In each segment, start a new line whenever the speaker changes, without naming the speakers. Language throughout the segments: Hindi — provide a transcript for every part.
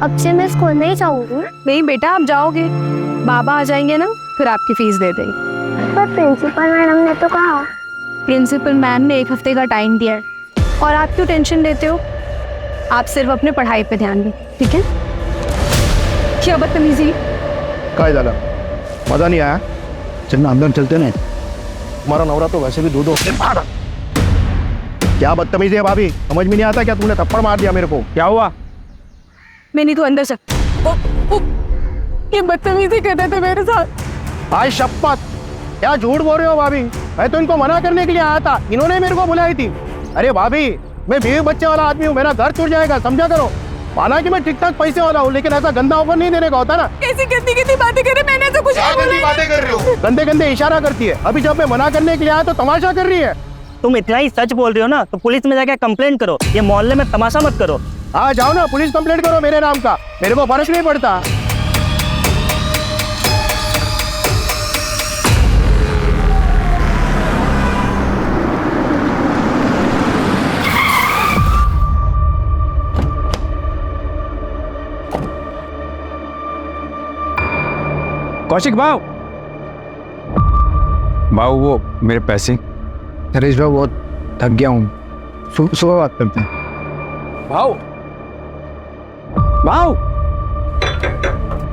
अब से मैं स्कूल नहीं जाऊंगी।
नहीं बेटा, आप जाओगे, बाबा आ जाएंगे ना, फिर आपकी फीस दे देंगे।
पर प्रिंसिपल मैडम ने तो कहा।
प्रिंसिपल मैम ने 1 हफ्ते का टाइम दिया है और आप क्यों टेंशन लेते हो? आप सिर्फ अपने पढ़ाई पे ध्यान दें, ठीक है? क्या बदतमीजी!
काय झालं? मजा नहीं आया? चल ना अंदर चलते ना। हमारा नवरा तो वैसे भी दूध क्या बदतमीजी है भाभी, समझ में नहीं आता क्या? तूने थप्पड़ मार दिया मेरे को, क्या हुआ?
मैं नहीं तो अंदर से ये बदतमीजी करते थे मेरे साथ।
आज शपथ, क्या झूठ बोल रहे हो भाभी? मैं तो इनको मना करने के लिए आया था, इन्होंने मेरे को बुलाई थी। अरे भाभी, मैं बीवी बच्चे वाला आदमी हूँ, मेरा घर छूट जाएगा, समझा करो। माना कि मैं ठीक ठाक पैसे वाला हूँ, लेकिन ऐसा गंदा ऑफर नहीं देने का होता ना।
कैसी गंदी गंदी बातें कर रहे, मैंने तो कुछ नहीं बोला।
बातें कर रही हो? गंदे गंदे इशारा करती है। अभी जब मैं मना करने के लिए आया तो तमाशा कर रही है।
तुम इतना ही सच बोल रहे हो ना तो पुलिस में जाके कंप्लेंट करो, ये मोहल्ले में तमाशा मत करो।
हाँ जाओ ना, पुलिस कंप्लेंट करो मेरे नाम का, मेरे को फर्क नहीं पड़ता।
कौशिक भाव, वो मेरे पैसे।
नरेश भाई बहुत थक गया हूँ, सुबह बात करते हैं।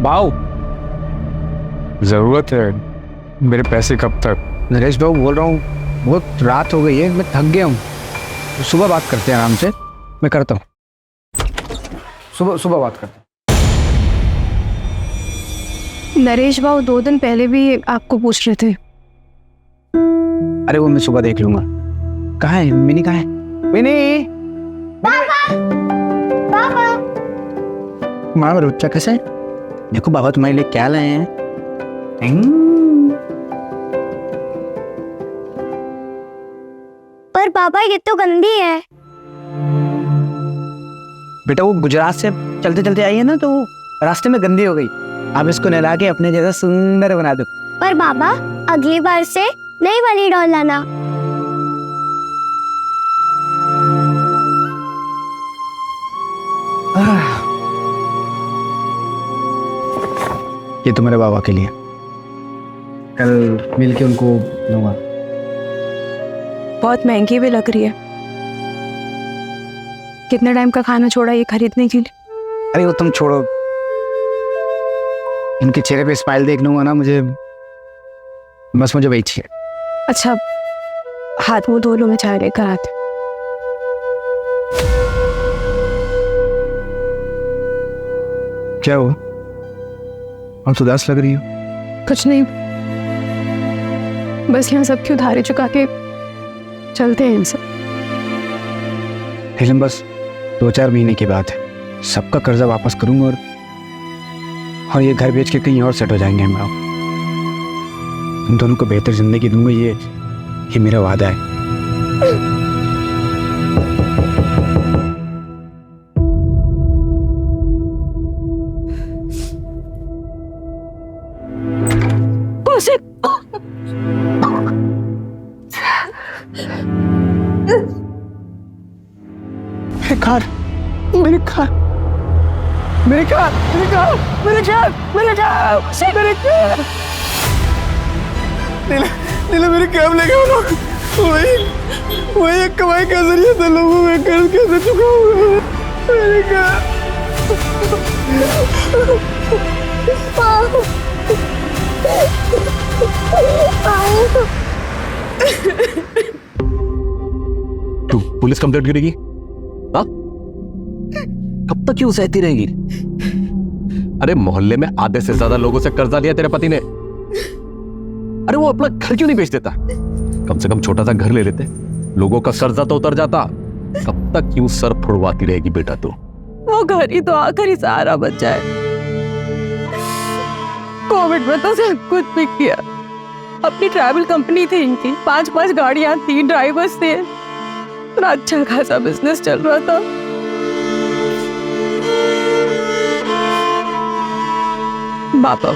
भाव, जरूरत है मेरे पैसे कब तक?
नरेश भाई बोल रहा हूँ, बहुत रात हो गई है, मैं थक गया हूँ, सुबह बात करते हैं आराम से। मैं करता हूँ, सुबह बात करते हैं।
नरेश बाबू 2 दिन पहले भी आपको पूछ रहे थे।
अरे वो मैं सुबह देख लूंगा। कहाँ है मिनी? कहाँ है मिनी?
पापा
माँ रुचा कैसे है? देखो बाबा तुम्हारे लिए क्या लाए हैं।
पर पापा ये तो गंदी है।
बेटा वो गुजरात से चलते चलते आई है ना, तो रास्ते में गंदी हो गई। आप इसको नहला के अपने जैसा सुंदर बना दो।
पर बाबा अगली बार से नई वाली डॉल लाना।
ये तुम्हारे बाबा के लिए, कल मिल के उनको दूंगा।
बहुत महंगी भी लग रही है। कितने टाइम का खाना छोड़ा ये खरीदने के लिए?
अरे वो तुम छोड़ो, इनके चेहरे पे स्माइल देख लूंगा ना, मुझे वही चाहिए।
अच्छा, हाथ मुंह धो लो, मैं चाय लेकर आती।
क्या हुआ? हम उदास लग रही हो।
कुछ नहीं, बस यहाँ सबकी उधारी चुका के चलते हैं इनसे।
लेकिन बस 2-4 महीने की बात है, सबका कर्जा वापस करूंगा और ये घर बेच के कहीं और सेट हो जाएंगे हम लोग। तुम दोनों को बेहतर जिंदगी दूंगा, ये मेरा वादा है।
मेरे कैब लेके आओ लोग। वही एक कमाई का जरिया था, लोगों में कर्ज कैसे चुकाऊंगा? मेरे
तू पुलिस कंप्लेंट करेगी? हाँ? कब तक क्यों सहती रहेगी? अरे मोहल्ले में आधे से ज्यादा लोगों से कर्जा लिया तेरे पति ने। अरे वो अपना घर क्यों नहीं बेच देता? कम से कम छोटा सा घर ले लेते, लोगों का कर्जा तो उतर जाता। कब तक क्यों सर फुड़वाती रहेगी बेटा तू?
वो घर ही तो आखिरी सहारा बच जाए। कोविड में तो सब कुछ बिक गया। अपनी ट्रैवल कंपनी थी इनकी, 5-5 गाड़ियां थी, ड्राइवर्स थे, इतना अच्छा खासा बिजनेस चल रहा था। बाबा,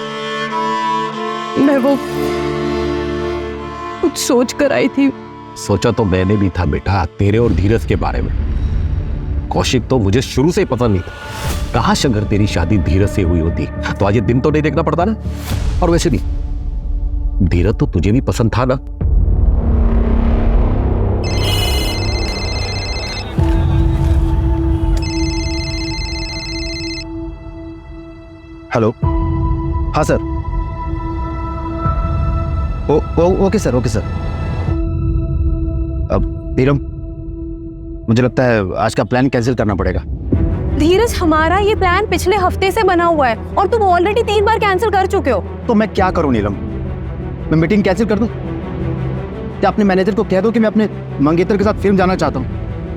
मैं वो कुछ सोच कर आई थी।
सोचा तो मैंने भी था बेटा, तेरे और धीरज के बारे में। कौशिक तो मुझे शुरू से ही पसंद नहीं था, काश अगर तेरी शादी धीरज से हुई होती तो आज ये दिन तो नहीं देखना पड़ता ना। और वैसे भी धीरज तो तुझे भी पसंद था ना।
हेलो, हाँ sir. Okay sir, okay sir. अब नीलम, मुझे लगता है आज का प्लान कैंसिल करना पड़ेगा।
धीरज, हमारा ये प्लान पिछले हफ्ते से बना हुआ है और तुम ऑलरेडी 3 बार कैंसिल कर चुके हो।
तो मैं क्या करूं नीलम? मैं मीटिंग कैंसिल कर दूं? क्या अपने मैनेजर को कह दो कि मैं अपने मंगेतर के साथ फिल्म जाना चाहता हूं?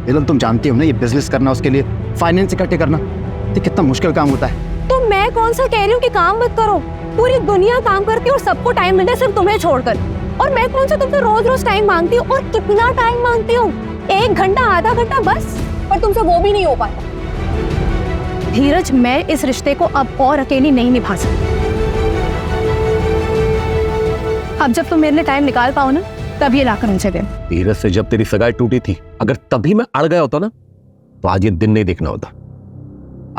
नीलम, तुम जानती हो ना, ये बिजनेस करना, उसके लिए फाइनेंस इकट्ठे करना, ये कितना मुश्किल काम होता है।
तो मैं कौन सा कह रही हूँ कि काम मत करो? पूरी दुनिया काम करती है और सबको टाइम मिलता है, सिर्फ तुम्हें छोड़कर। और मैं कौन सा तुमसे रोज रोज टाइम मांगती हूँ? और कितना टाइम मांगती हूँ? 1 घंटा, आधा घंटा बस। पर तुमसे वो भी नहीं हो पाता। धीरज, मैं इस रिश्ते को अब और अकेली नहीं निभा सकती। अब जब तुम मेरे लिए टाइम निकाल पाओ ना, तब ये लाकर मुझे दे।
धीरज से जब तेरी सगाई टूटी थी, अगर तभी मैं अड़ गया होता ना, तो आज ये दिन नहीं देखना होता।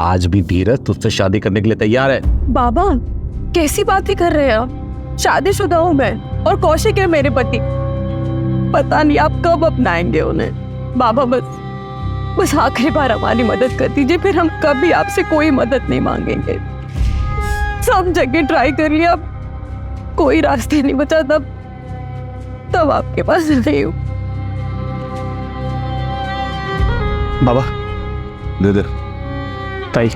आज भी धीरज तुझसे शादी करने के लिए तैयार है।
बाबा, कैसी बातें कर रहे हैं आप? शादीशुदा हूँ मैं और कौशिक है मेरे पति। पता नहीं आप कब अपनाएंगे उन्हें। बाबा, बस आखिरी बार हमारी मदद कर दीजिए, फिर हम कभी आपसे कोई मदद नहीं मांगेंगे। सब जगह ट्राई कर लिया, कोई रास्ते नहीं बचा, तब आपके पास नहीं हूँ।
बाबा,
दे दे।
ताई,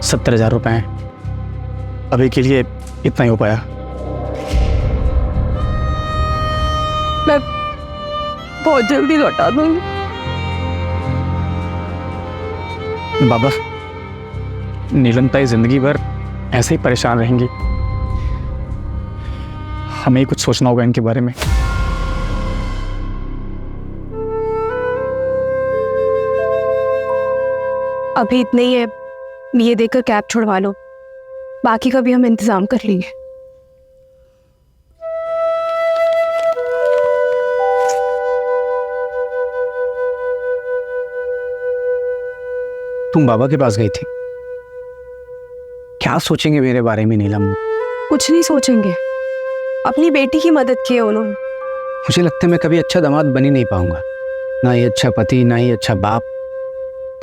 70,000 रुपए हैं। अभी के लिए इतना ही हो पाया।
मैं बहुत जल्दी लौटा दूंगी।
बाबा, नीलम ताई जिंदगी भर ऐसे ही परेशान रहेंगी। हमें ही कुछ सोचना होगा इनके बारे में।
अभी इतने ही है, ये देकर कैब छुड़वा लो, बाकी का भी हम इंतजाम कर लेंगे।
तुम बाबा के पास गई थी, क्या सोचेंगे मेरे बारे में नीलम?
कुछ नहीं सोचेंगे, अपनी बेटी की मदद की है उन्होंने।
मुझे लगता है मैं कभी अच्छा दामाद बन ही नहीं पाऊंगा, ना ही अच्छा पति, ना ही अच्छा बाप।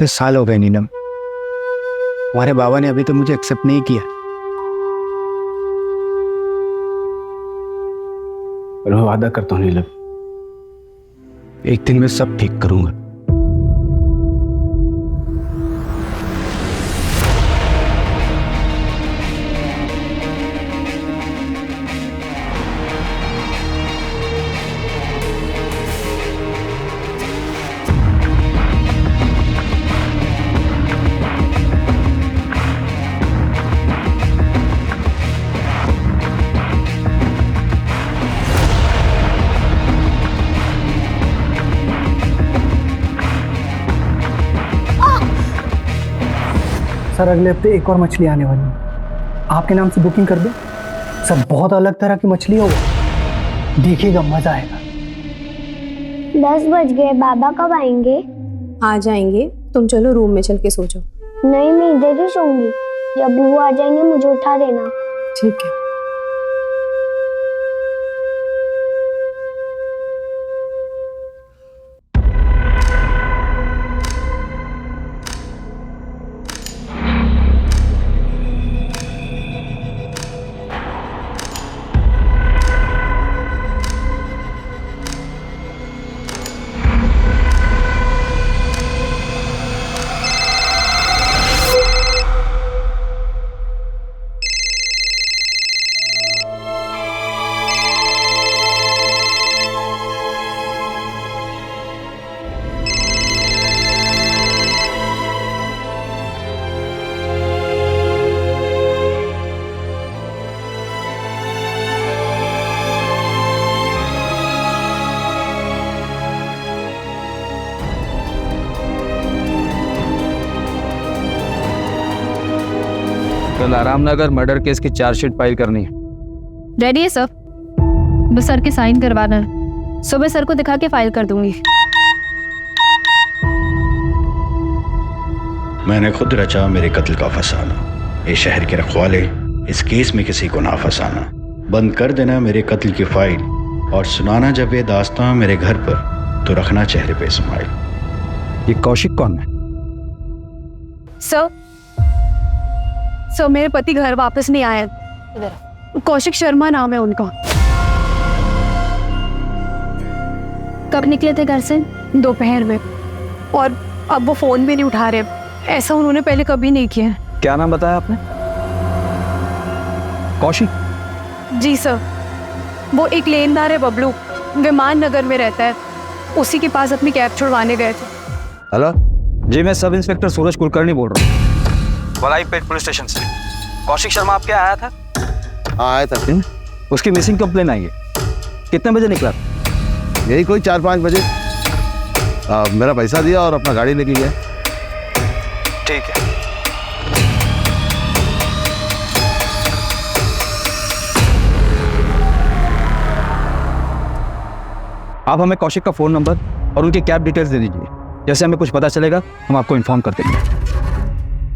10 साल हो गए नीलम, हमारे बाबा ने अभी तो मुझे एक्सेप्ट नहीं किया। पर मैं वादा करता हूँ नीलम, एक दिन मैं सब ठीक करूंगा।
सर, अगले हफ्ते एक और मछली आने वाली है, आपके नाम से बुकिंग कर दो। सर, बहुत अलग तरह की मछली होगी, देखिएगा, मजा आएगा।
10 बज गए, बाबा कब आएंगे?
आ जाएंगे, तुम चलो रूम में चल के सो जाओ।
नहीं, मैं इधर ही सोऊंगी। जब वो आ जाएंगे मुझे उठा देना।
ठीक है।
कल आरामनगर मर्डर केस की चार्जशीट फाइल करनी है।
रेडी है सर, बस सर के साइन करवाना है। सुबह सर को दिखा के फाइल कर दूंगी।
मैंने खुद रचा मेरे कत्ल का फसाना। ये शहर के रखवाले, इस केस में किसी को ना फंसाना। बंद कर देना मेरे कत्ल की फाइल और सुनाना जब ये दास्तां मेरे घर पर, तो रखना चेहरे पे स्माइल।
ये कौशिक कौन है?
सर मेरे पति घर वापस नहीं आए। कौशिक शर्मा नाम है उनका।
कब निकले थे घर से?
दोपहर में, और अब वो फोन भी नहीं उठा रहे। ऐसा उन्होंने पहले कभी नहीं किया।
क्या नाम बताया आपने? कौशिक?
जी सर, वो एक लेनदार है बबलू, विमान नगर में रहता है। उसी के पास अपनी कैब छुड़वाने गए थे।
हेलो जी, मैं सब इंस्पेक्टर सूरज कुलकर्णी बोल रहा हूँ, वलाईपेट पुलिस स्टेशन से। कौशिक शर्मा आपके आया था?
हाँ आया था।
उसकी मिसिंग कंप्लेन आई है। कितने बजे निकला?
यही कोई 4-5 बजे। मेरा पैसा दिया और अपना गाड़ी लेके गया।
ठीक है। आप हमें कौशिक का फोन नंबर और उनकी कैब डिटेल्स दे दीजिए। जैसे हमें कुछ पता चलेगा हम आपको इन्फॉर्म कर देंगे।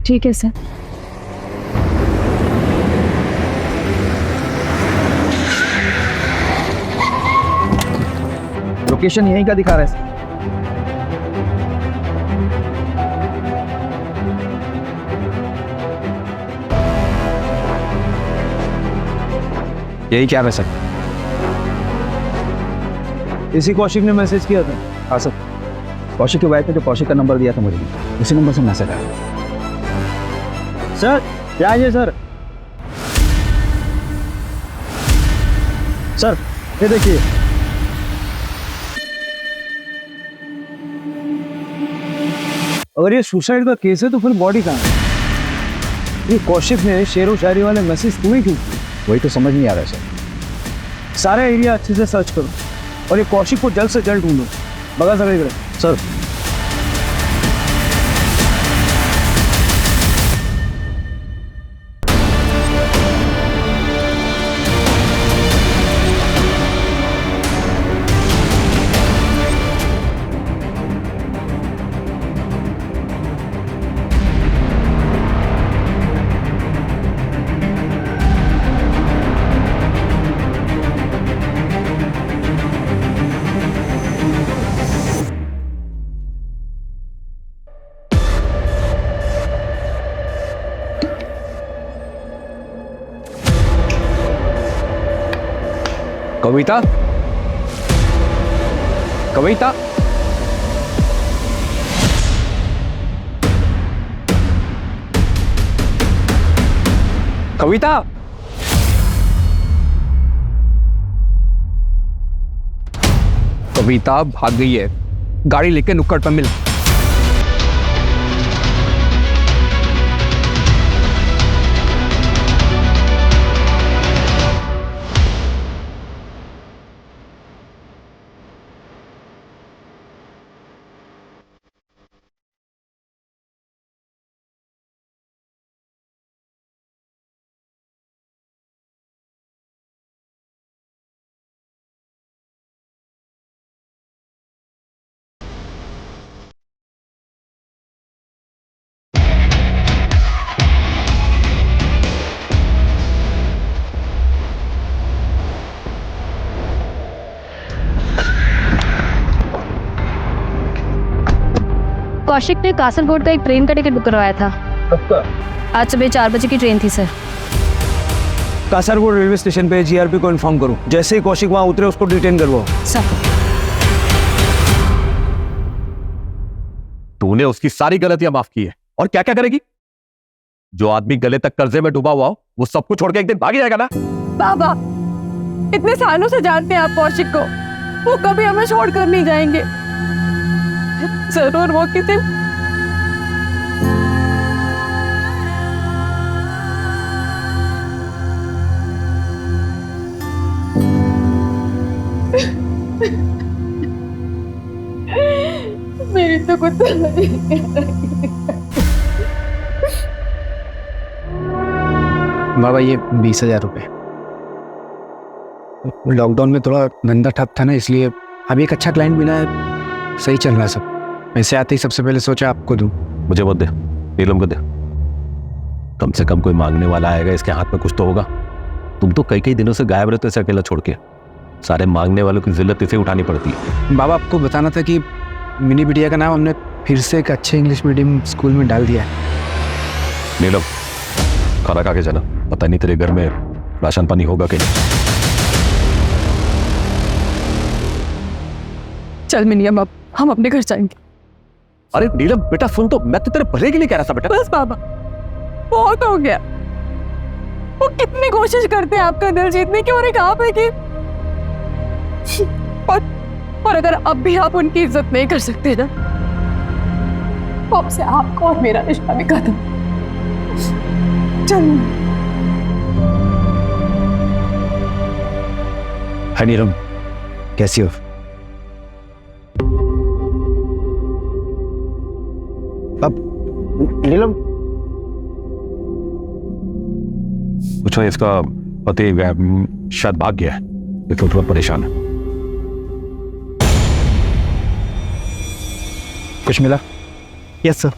ठीक है सर।
लोकेशन यहीं का दिखा रहा है। यही क्या है सर? इसी कौशिक ने मैसेज किया था। हाँ सर, कौशिक की वाइफ ने जो कौशिक का नंबर दिया था मुझे, उसी नंबर से मैसेज आया। सर क्या है सर? सर ये देखिए, अगर ये सुसाइड का केस है तो फिर बॉडी कहाँ है? ये कौशिक ने शेरो शायरी वाले मैसेज तुम्हें क्यों? वही तो समझ नहीं आ रहा है सर। सारा एरिया अच्छे से सर्च करो और ये कौशिक को जल्द से जल्द ढूंढो। बगा सर। सर
कविता, कविता, कविता, कविता भाग गई है। गाड़ी लेके नुक्कड़ पर मिल।
कौशिक ने कासरगोड का एक ट्रेन का टिकट बुक करवाया था। आज सुबह 4 बजे की ट्रेन थी सर।
कासरगोड रेलवे स्टेशन पे जीआरपी को इन्फॉर्म करो। जैसे ही कौशिक वहां उतरे उसको डिटेन करवाओ।
सर
तूने उसकी सारी गलतियां माफ की है और क्या क्या करेगी? जो आदमी गले तक कर्जे में डूबा हुआ हो वो सब कुछ छोड़ के एक दिन भाग जाएगा ना?
बाबा, इतने सालों से जानते हैं आप कौशिक को। वो कभी हमें छोड़कर नहीं जाएंगे। जरूर वो किसी मेरी तो कुछ
बाबा ये 20,000 रुपए। लॉकडाउन में थोड़ा धंधा ठप था ना, इसलिए अभी एक अच्छा क्लाइंट मिला है, सही चल रहा है सब। पैसे आते ही सबसे पहले सोचा आपको दूं।
मुझे मत दे, नीलम को दे, कम से कम कोई मांगने वाला आएगा, इसके हाथ में कुछ तो होगा। तुम तो कई दिनों से गायब रहते, इसे अकेला छोड़ के। सारे मांगने वालों की जिल्लत इसे उठानी पड़ती है।
बाबा आपको बताना था कि मिनी बिटिया का नाम हमने फिर से एक अच्छे इंग्लिश मीडियम स्कूल में डाल दिया है।
नीलम, खाना खा के जाना, पता नहीं तेरे घर में राशन पानी होगा कि नहीं।
चल मिनियम, अब हम अपने घर जाएंगे।
अरे नीलम बेटा सुन, तो मैं तो तेरे भले के लिए कह रहा था बेटा।
बस बाबा, बहुत हो गया। वो कितनी कोशिश करते हैं आपका दिल जीतने की, और एक आप है कि और अगर अब भी आप उनकी इज्जत नहीं कर सकते ना, तो अब से आपको और मेरा रिश्ता भी खत्म। चल
हाय नीलम, कैसी हो? अब नीलम,
पूछो, इसका पति शायद भाग गया है, इसलिए थोड़ा परेशान है।
कुछ मिला?
Yes sir.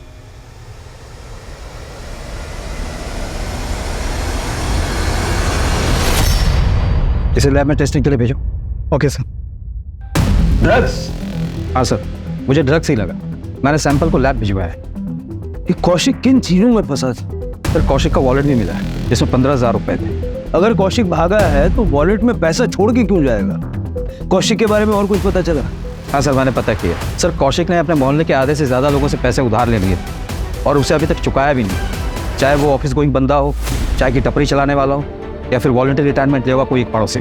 इसे लैब में टेस्टिंग के लिए भेजो।
Okay sir.
ड्रग्स? हाँ सर, मुझे ड्रग्स ही लगा। मैंने सैंपल को लैब भिजवाया है। कि कौशिक किन चीजों में फंसा था? सर कौशिक का वॉलेट भी मिला है, जिसमें 15,000 रुपए थे।
अगर कौशिक भागा है तो वॉलेट में पैसा छोड़ के क्यों जाएगा? कौशिक के बारे में और कुछ पता चला?
हाँ सर, मैंने पता किया। सर कौशिक ने अपने मोहल्ले के आधे से ज़्यादा लोगों से पैसे उधार ले लिए और उसे अभी तक चुकाया भी नहीं। चाहे वो ऑफिस गोइंग बंदा हो, चाहे कि टपरी चलाने वाला हो, या फिर वॉलंटरी रिटायरमेंट लेगा कोई एक पड़ोसी।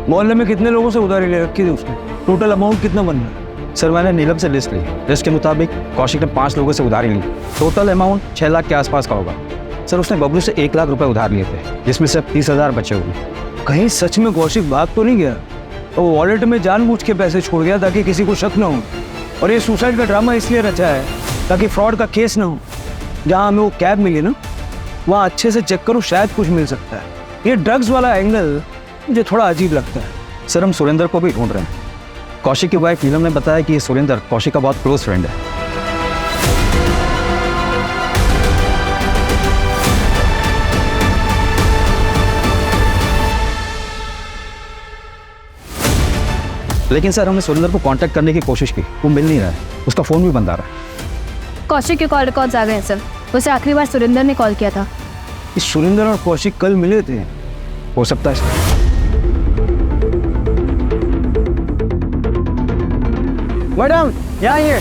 मोहल्ले में कितने लोगों से उधारी ले रखी थी उसने? टोटल अमाउंट कितना बन रहा?
सर मैंने नीलम से लिस्ट ली। लिस्ट के मुताबिक कौशिक ने 5 लोगों से उधारी ली। टोटल अमाउंट 6 लाख के आसपास का होगा। सर उसने बबलू से 1 लाख रुपए उधार लिए थे, जिसमें से 30,000 बचे हुए।
कहीं सच में कौशिक भाग तो नहीं गया? तो वो वॉलेट में जानबूझ के पैसे छोड़ गया ताकि किसी को शक ना हो, और ये सुसाइड का ड्रामा इसलिए रचा है ताकि फ्रॉड का केस ना हो। जहाँ हमें वो कैब मिली ना, वहाँ अच्छे से चेक करो, शायद कुछ मिल सकता है। ये ड्रग्स वाला एंगल मुझे थोड़ा अजीब लगता है।
सर हम सुरेंद्र को भी ढूंढ रहे हैं। कौशिक की वाइफ नीलम ने बताया कि ये सुरेंद्र कौशिक का बहुत क्लोज फ्रेंड है। लेकिन सर हमने सुरेंद्र को कांटेक्ट करने की कोशिश की, वो मिल नहीं रहा है। उसका फ़ोन भी बंद आ रहा है।
कौशिक के कॉल रिकॉर्ड्स आ गए हैं सर। उसे आखिरी बार सुरेंद्र ने कॉल किया था।
इस सुरेंद्र और कौशिक कल मिले थे?
हो सकता है।
मैडम यहाँ आइए।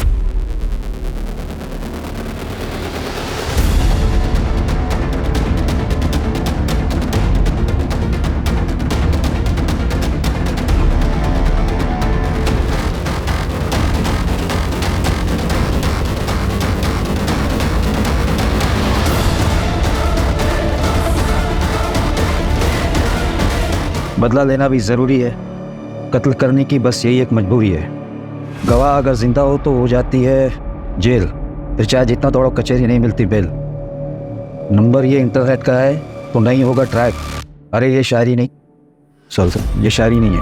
बदला लेना भी ज़रूरी है। कत्ल करने की बस यही एक मजबूरी है। गवाह अगर जिंदा हो तो हो जाती है जेल, फिर चाहे जितना दौड़ो कचहरी नहीं मिलती बेल। नंबर ये इंटरनेट का है तो नहीं होगा ट्रैक। अरे ये शायरी नहीं, सर ये शायरी नहीं है,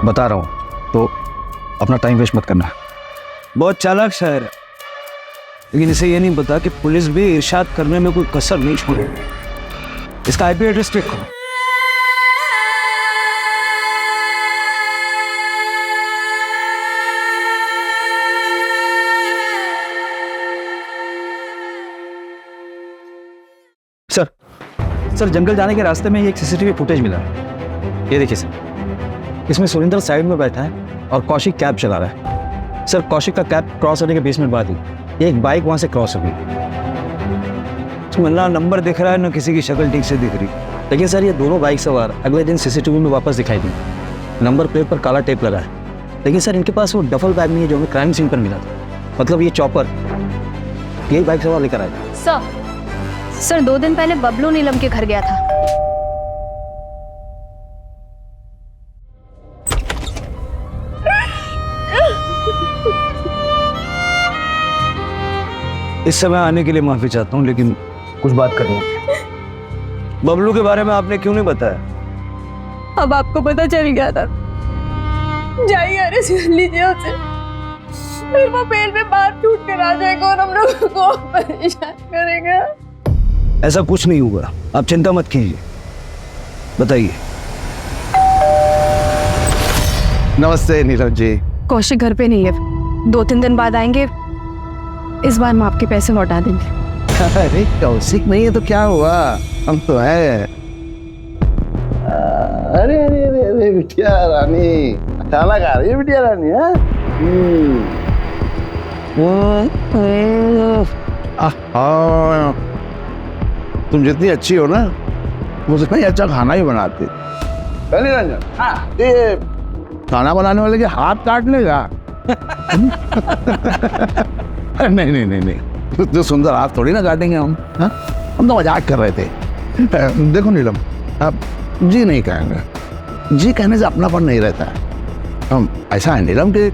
बता रहा हूँ, तो अपना टाइम वेस्ट मत करना।
बहुत चालाक शायर है, लेकिन इसे ये नहीं पता कि पुलिस भी इरशाद करने में कोई कसर नहीं छोड़ेगी। इसका IP एड्रेस चेक करो।
सर जंगल जाने के रास्ते में एक CCTV फुटेज मिला है। ये देखिए सर, इसमें सुरेंद्र साइड में बैठा है और कौशिक कैब चला रहा है। सर कौशिक का कैब क्रॉस होने के 20 मिनट बाद ही एक बाइक वहां से क्रॉस हो गई।
ना नंबर दिख रहा है, ना किसी की शक्ल ठीक से दिख रही।
लेकिन सर ये दोनों बाइक सवार अगले दिन CCTV में वापस दिखाई दी। नंबर प्लेट पर काला टेप लगा है, लेकिन सर इनके पास वो डफल बैग नहीं है जो हमें क्राइम सीन पर मिला था। मतलब ये चॉपर यही बाइक सवार लेकर आया।
सर 2 दिन पहले बबलू नीलम के घर गया था।
इस समय आने के लिए माफी चाहता हूँ, लेकिन कुछ बात करनी है। बबलू के बारे में आपने क्यों नहीं बताया?
अब आपको पता चल गया था। जाइए, अरेस्ट कर लीजिए उसे। फिर वो बेल में बाहर छूट कर आ जाएगा और हम लोगों को परेशान करेगा।
ऐसा कुछ नहीं होगा, आप चिंता मत कीजिए। बताइए।
नमस्ते नीरज जी।
कौशिक घर पे नहीं है, 2-3 दिन बाद आएंगे। इस बार हम आपके पैसे लौटा देंगे।
अरे कौशिक नहीं है तो क्या हुआ, हम तो है। अरे अरे अरे अरे बिटिया रानी, खाना खा रही है बिटिया रानी? तुम जितनी अच्छी हो ना, मुझे ही अच्छा खाना ही बनाती। ये खाना बनाने वाले के हाथ काट लेगा? नहीं नहीं नहीं नहीं, तो सुंदर हाथ थोड़ी ना काटेंगे हम। हा? हम तो मजाक कर रहे थे। देखो नीलम, आप जी नहीं कहेंगे, जी कहने से अपनापन नहीं रहता है। हम ऐसा है नीलम कि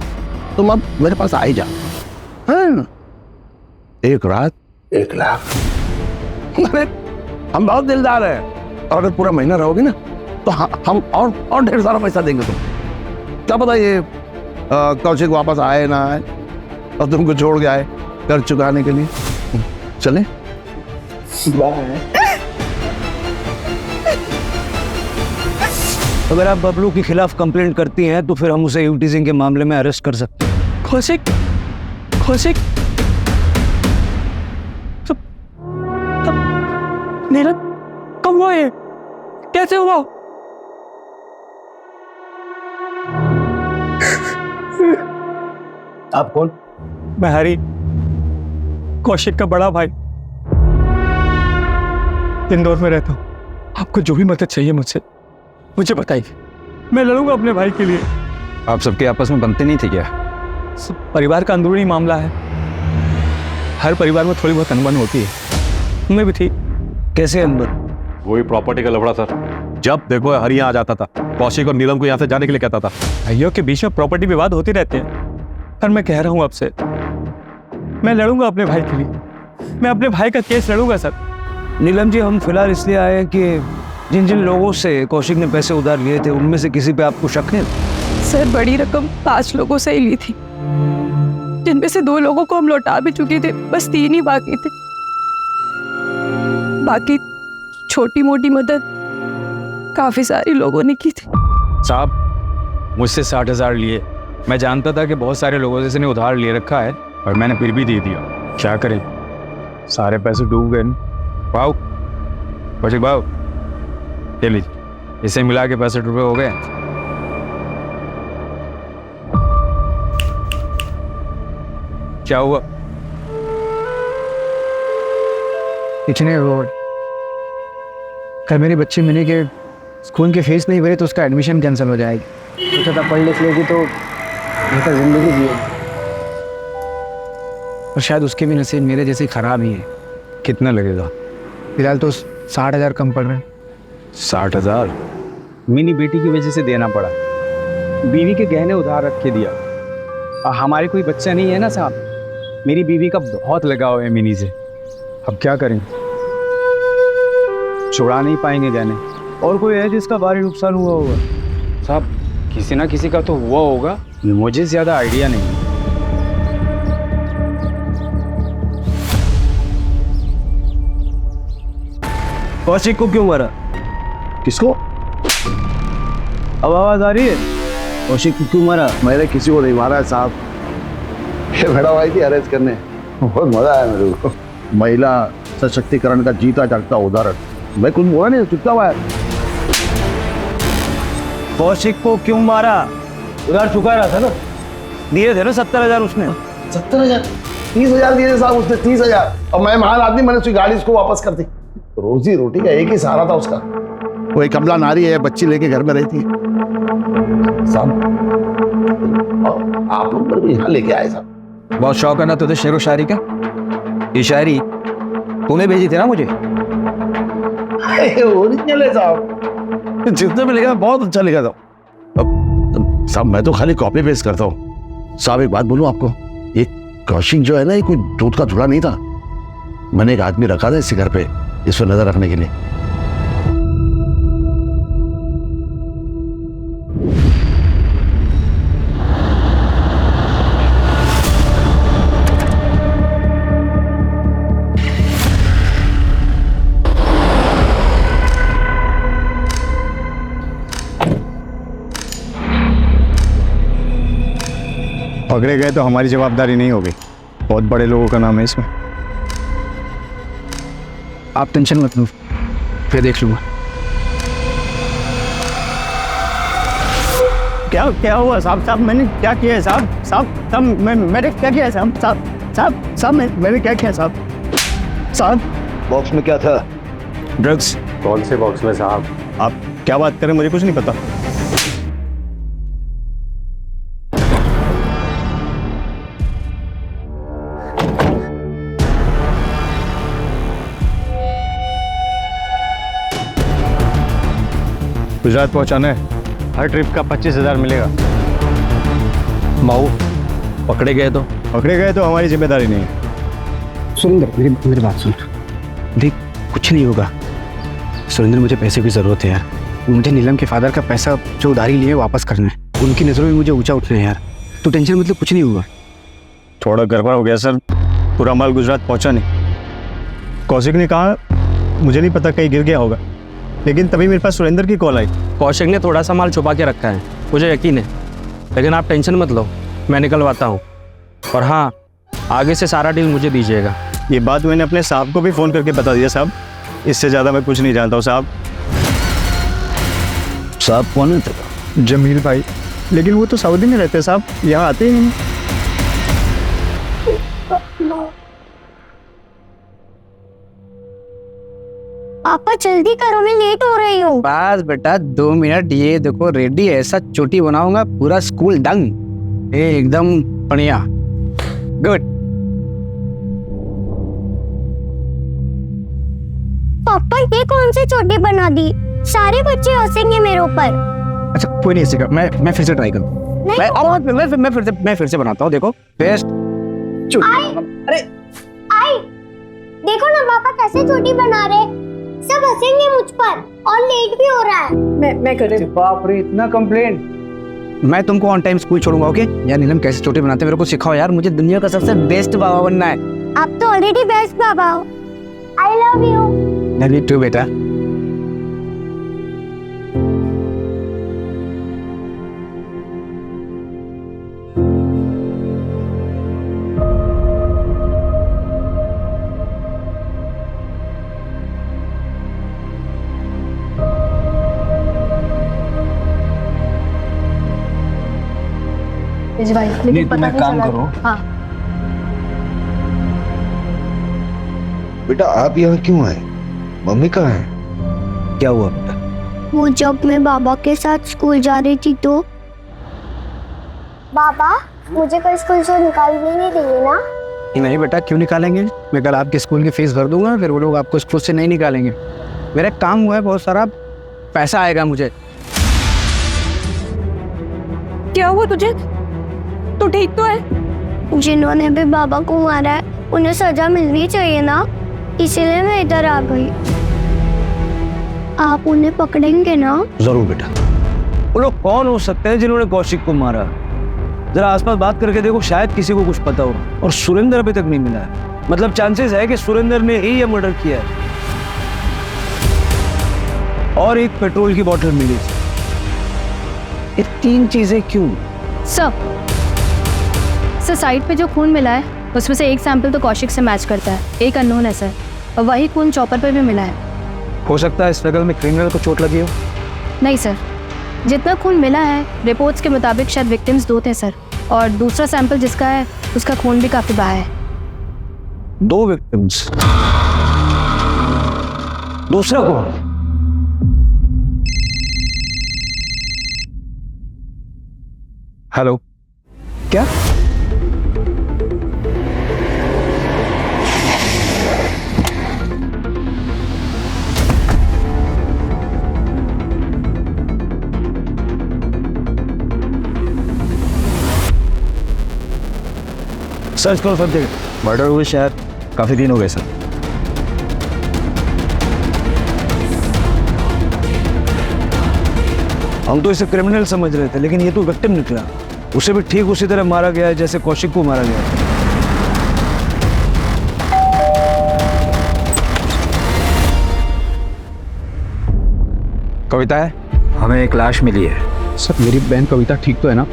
तुम अब मेरे पास आ ही जाओ। हाँ? 1 रात 1 लाख। अरे हम बहुत दिलदार हैं, और अगर पूरा महीना रहोगे ना तो हम और ढेर सारा पैसा देंगे तुम। क्या पता ये कौशिक वापस आए ना आए और तुमको छोड़ के आए कर चुकाने के लिए। चले बाय।
अगर आप बबलू के खिलाफ कंप्लेंट करती हैं तो फिर हम उसे यूटीजिंग के मामले में अरेस्ट कर सकते हैं।
कौशिक, कौशिक, मेरा कब हुआ ये? कैसे हुआ?
आप कौन?
मैं हरी, कौशिक का बड़ा भाई, इंदौर में रहता हूँ। आपको जो भी मदद चाहिए मुझसे मुझे बताइए, मैं लड़ूंगा अपने भाई के लिए।
आप सबके आपस में बनते नहीं थे क्या?
सब परिवार का अंदरूनी मामला है, हर परिवार में थोड़ी बहुत अनबन होती है, उनमें भी थी।
कैसे अनबन?
वही प्रॉपर्टी का लफड़ा सर। जब देखो हरी यहाँ आ जाता था, कौशिक और नीलम को यहाँ से जाने के लिए कहता था।
भाइयों के बीच में प्रॉपर्टी विवाद होते रहते हैं, पर मैं कह रहा हूँ आपसे, मैं लड़ूंगा अपने भाई के लिए, मैं अपने भाई का केस लड़ूंगा सर।
नीलम जी, हम फिलहाल इसलिए आए हैं कि जिन जिन लोगों से कौशिक ने पैसे उधार लिए थे उनमें से किसी पे आपको शक है?
सर, बड़ी रकम 5 लोगों से ही ली थी, जिनमें से 2 लोगों को हम लौटा भी चुके थे, बस 3 ही बाकी थे। बाकी छोटी मोटी मदद काफी सारी लोगों ने की थी।
साहब, मुझसे 60,000 लिए। मैं जानता था कि बहुत सारे लोगों से इसने उधार ले रखा है और मैंने फिर भी दे दिया। क्या करें, सारे पैसे डूब गए। भाव कौशिक भाव, ले लीजिए, इसे मिला के 65 रुपये हो गए। क्या हुआ?
कुछ नहीं, वो कल मेरी बच्ची मिनी के स्कूल की फीस नहीं भरी तो उसका एडमिशन कैंसिल हो जाएगी। सोचा था पढ़ लिख लेगी तो बेहतर जिंदगी जिएगी, और शायद उसके भी नसीब मेरे जैसे खराब ही है।
कितना लगेगा?
फिलहाल तो 60,000 कम पड़ रहे हैं।
60,000 मिनी बेटी की वजह से देना पड़ा। बीवी के गहने उधार रख के दिया, और हमारे कोई बच्चा नहीं है ना साहब। मेरी बीवी का बहुत लगाव है मिनी से। अब क्या करें, छुड़ा नहीं पाएंगे गहने।
और कोई है जिसका भारी नुकसान हुआ होगा?
साहब, किसी ना किसी का तो हुआ होगा, मुझे ज़्यादा आइडिया नहीं है।
कौशिक को क्यों मारा?
किसको?
अब आवाज आ रही है? कौशिक को क्यों मारा?
मैंने किसी को नहीं मारा है साहब, ये मैडम आई थी अरेस्ट करने, बहुत मजा आया मेरे को। महिला सशक्तिकरण का जीता जागता उदाहरण। मैं कुछ बोला नहीं, चुपचाप आया।
कौशिक को क्यों मारा? उधार चुका रहा था ना, दिए थे ना 70,000 उसने।
70,000? 30,000 दिए थे साहब उसने, 30,000। और मैं महान आदमी, मैंने उसकी गाड़ी उसको वापस कर दी। रोजी रोटी का एक ही सहारा था उसका, वो एक कमला नारी है, बच्ची लेके घर में रहती है साहब। आप लोग मेरे को यहाँ लेके आए साहब।
बहुत शौक है ना तुझे शेरो शायरी का? ये शायरी तूने भेजी थी ना मुझे?
ओरिजिनल है साहब, जितने में लिखा बहुत अच्छा लिखा था। अब साहब मैं तो खाली कॉपी पेस्ट करता हूँ। साहब एक बात बोलूं आपको, ये कौशिक जो है ना, ये कोई दूध का धुला नहीं था। मैंने एक आदमी रखा था इसी घर पे इस पर नजर रखने के लिए।
पकड़े गए तो हमारी जवाबदारी नहीं होगी, बहुत बड़े लोगों का नाम है इसमें।
आप टेंशन मत लो, फिर देख लूँगा।
क्या क्या हुआ साहब? साहब मैंने क्या किया है साहब? साहब मैंने क्या किया है साहब? साहब मैंने क्या किया साहब? साहब
बॉक्स में क्या था?
ड्रग्स।
कौन से बॉक्स में साहब?
आप क्या बात करें, मुझे कुछ नहीं पता।
गुजरात पहुंचाना है, हर ट्रिप का 25,000 मिलेगा।
माऊ पकड़े गए तो?
पकड़े गए तो हमारी जिम्मेदारी नहीं है।
सुरेंद्र मेरी बात सुन, देख कुछ नहीं होगा। सुरेंद्र मुझे पैसे की ज़रूरत है यार, मुझे नीलम के फादर का पैसा जो उधारी लिए वापस करना है। उनकी नज़रों में मुझे ऊंचा उठना है यार, तो टेंशन मतलब कुछ नहीं होगा।
थोड़ा गड़बड़ हो गया सर, पूरा माल गुजरात पहुंचा नहीं। कौशिक ने कहा मुझे नहीं पता कहीं गिर गया होगा, लेकिन तभी मेरे पास सुरेंद्र की कॉल आई।
कौशिक ने थोड़ा सा माल छुपा के रखा है, मुझे यकीन है, लेकिन आप टेंशन मत लो, मैं निकलवाता हूँ। और हाँ, आगे से सारा डील मुझे दीजिएगा।
ये बात मैंने अपने साहब को भी फ़ोन करके बता दिया साहब, इससे ज़्यादा मैं कुछ नहीं जानता हूँ साहब।
साहब कौन है तेरा?
जमील भाई, लेकिन वो तो सऊदी में रहते हैं साहब, यहाँ आते ही नहीं।
पापा जल्दी करो, मैं लेट हो रही हूँ।
बस बेटा 2 मिनट, ये देखो रेडी, ऐसा चोटी बनाऊंगा पूरा स्कूल दंग, एकदम बढ़िया, गुड।
पापा ये कौन सी चोटी बना दी? सारे बच्चे हंसेंगे मेरे ऊपर।
अच्छा कोई नहीं हंसेगा, मैं फिर से ट्राई करूँ। मैं फिर से बनाता हूँ, देखो बेस्ट।
अरे आई देखो ना पापा कैसे चोटी बना रहे, सब हंसेंगे मुझ पर और लेट भी हो रहा है।
मैं कर रही हूँ।
बाप रे, इतना कंप्लेंट। मैं तुमको ऑन टाइम स्कूल छोड़ूंगा, ओके? यार नीलम कैसे चोटी बनाते हैं मेरे को सिखाओ यार, मुझे दुनिया का सबसे बेस्ट बाबा बनना है।
आप तो ऑलरेडी बेस्ट बाबा हो। I love you.
Love you too बेटा।
भाई
नहीं, तुम एक काम करो।
हाँ
बेटा आप यहाँ क्यों आए? मम्मी कहाँ है?
क्या हुआ बेटा?
वो जब मैं बाबा के साथ स्कूल जा रही थी तो बाबा मुझे कल स्कूल से निकालने नहीं देंगे ना?
नहीं बेटा, क्यों निकालेंगे? मैं कल आपके स्कूल की फीस भर दूंगा, फिर वो लोग आपको स्कूल से नहीं निकालेंगे। मेरा काम हुआ है, बहुत सारा पैसा आएगा मुझे।
क्या हुआ तुझे? तू ठीक तो है?
जिन्होंने भी बाबा को मारा है उन्हें सजा मिलनी चाहिए ना, इसीलिए मैं इधर आ गई। आप उन्हें पकड़ेंगे ना?
जरूर बेटा।
वो लोग कौन हो सकते हैं जिन्होंने कौशिक को मारा? जरा आसपास बात करके देखो, शायद किसी को कुछ पता हो। और सुरेंद्र अभी तक नहीं मिला है, मतलब चांसेस है कि सुरेंद्र ने ही ये मर्डर किया है। और एक पेट्रोल की बोतल मिली थी। ये 3 चीजें क्यों?
सर साइड पे जो खून मिला है उसमें से एक सैंपल तो कौशिक से मैच करता है, एक अननोन है सर, और वही खून चॉपर पे भी मिला है।
हो सकता है स्ट्रगल में क्रिमिनल को चोट लगी हो।
नहीं सर, जितना खून मिला है रिपोर्ट्स के मुताबिक शायद विक्टिम्स 2 थे सर, और दूसरा सैंपल जिसका है उसका खून भी काफी बहा है।
2 विक्टिम्स, दूसरा कौन?
हेलो,
क्या? सर्च करो सब जगह।
मर्डर हुए शायद काफ़ी दिन हो गए सर।
हम तो इसे क्रिमिनल समझ रहे थे, लेकिन ये तो विक्टिम निकला। उसे भी ठीक उसी तरह मारा गया है जैसे कौशिक को मारा गया।
कविता है?
हमें एक लाश मिली है। सर मेरी बहन कविता ठीक तो है ना?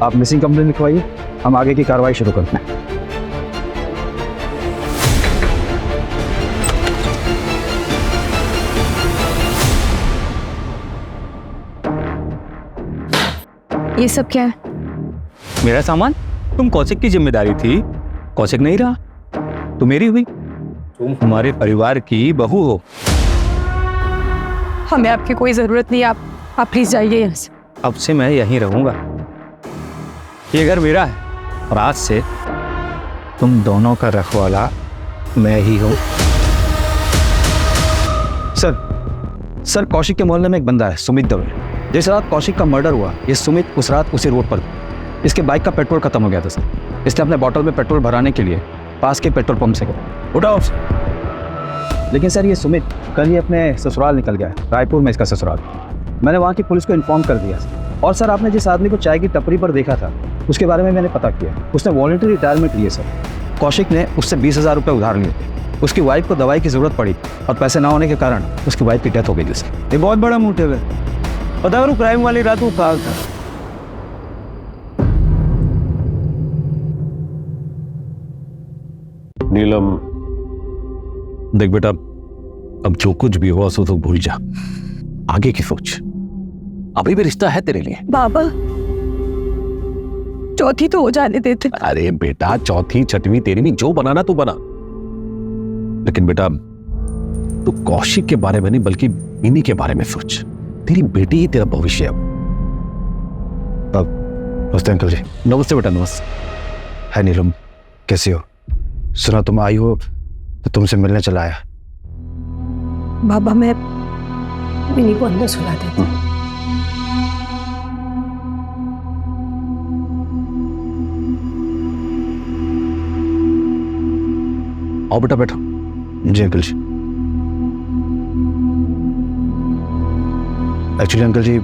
आप मिसिंग कंप्लेंट लिखवाइए, हम आगे की कार्रवाई शुरू करते हैं।
ये सब क्या है?
मेरा सामान? तुम कौशिक की जिम्मेदारी थी, कौशिक नहीं रहा तो मेरी हुई। तुम हमारे परिवार की बहू हो।
हमें आपकी कोई जरूरत नहीं, आप प्लीज जाइए यहाँ से।
अब से मैं यहीं रहूंगा, ये घर मेरा है और आज से तुम दोनों का रखवाला मैं ही हूं।
सर कौशिक के मोहल्ले में एक बंदा है सुमित दवे। जिस रात कौशिक का मर्डर हुआ, ये सुमित उस रात उसी रोड पर था। इसके बाइक का पेट्रोल खत्म हो गया था सर। इसने अपने बॉटल में पेट्रोल भराने के लिए पास के पेट्रोल पंप से गया।
उठाओ।
लेकिन सर ये सुमित कल ही अपने ससुराल निकल गया है, रायपुर में इसका ससुराल। मैंने वहाँ की पुलिस को इन्फॉर्म कर दिया। और सर आपने जिस आदमी को चाय की टपरी पर देखा था, उसके बारे में मैंने पता किया। उसने वॉलंटरी रिटायरमेंट लिए सर। कौशिक ने उससे 20,000 रुपये उधार लिए थे। उसकी वाइफ को दवाई की ज़रूरत पड़ी और पैसे ना होने के कारण उसकी वाइफ की डेथ हो गई थी।
ये बहुत बड़ा मोटिव है। पता करो क्राइम वाली रात वो कहाँ था?
नीलम, देख बेटा, अब जो कुछ भी हुआ सो तो भूल जा, आगे की सोच। अभी भी रिश्ता है तेरे लिए।
बाबा, चौथी तो हो जाने देते।
अरे बेटा, चौथी छठवीं तेरहवीं जो बनाना तू बना, लेकिन बेटा तू कौशिक के बारे में नहीं बल्कि इन्हीं के बारे में सोच। तेरी बेटी ही तेरा भविष्य है।
नमस्ते अंकल जी।
नमस्ते बेटा, नमस्ते।
है नीलम, कैसी हो? सुना तुम आई हो तो तुमसे मिलने चला आया।
बाबा मैं मिनी को अंदर सुला देती हूँ।
आओ बेटा, बैठो।
जी अंकल जी। एक्चुअली अंकल जी,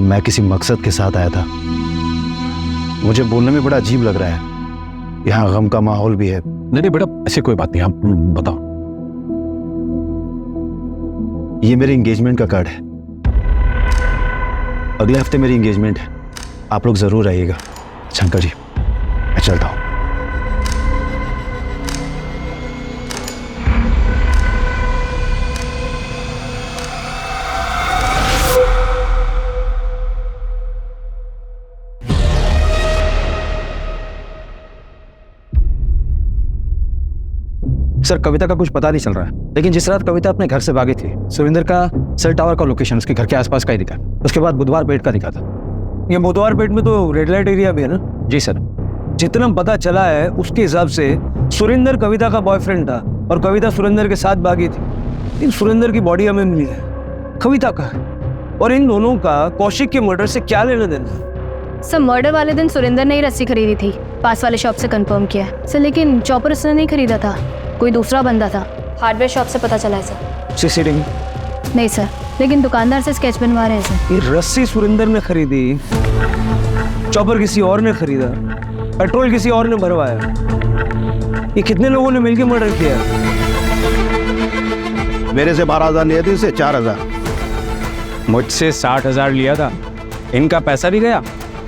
मैं किसी मकसद के साथ आया था। मुझे बोलने में बड़ा अजीब लग रहा है, यहाँ गम का माहौल भी है।
नहीं बेटा, ऐसी कोई बात नहीं, आप बताओ।
ये मेरे एंगेजमेंट का कार्ड है। अगले हफ्ते मेरी एंगेजमेंट है, आप लोग जरूर आइएगा। अच्छा अंकल जी, मैं चलता हूँ।
सर कविता का कुछ पता नहीं चल रहा है, लेकिन जिस रात कविता अपने घर से भागी थी, सुरेंद्र का सेल टावर का लोकेशन उसके घर के आसपास का ही दिखा। उसके बाद बुधवार पेट का दिखा था। ये बुधवार पेट में तो रेड लाइट एरिया भी है ना?
जी सर।
जितना पता चला है उसके हिसाब से सुरेंद्र कविता का बॉयफ्रेंड था और कविता सुरेंद्र के साथ भागी थी। लेकिन सुरेंद्र की बॉडी हमें मिली है, कविता का है। और इन दोनों का कौशिक के मर्डर से क्या लेना देना?
सर मर्डर वाले दिन सुरेंद्र ने ही रस्सी खरीदी थी, पास वाले शॉप से कंफर्म किया है सर। लेकिन चॉपर उसने नहीं खरीदा था, कोई दूसरा बंदा था। हार्डवेयर शॉप से पता चला है सर।
सीसीटीवी
नहीं सर, लेकिन दुकानदार से स्केच बनवा रहे हैं सर।
ये रस्सी सुरेंद्र ने खरीदी, चॉपर किसी और ने खरीदा, पेट्रोल किसी और ने भरवाया। ये कितने लोगों ने मिलकर मर्डर किया?
मेरे से 12,000 लिए थे, इससे 4,000।
मुझसे 60,000 लिया था। इनका पैसा भी गया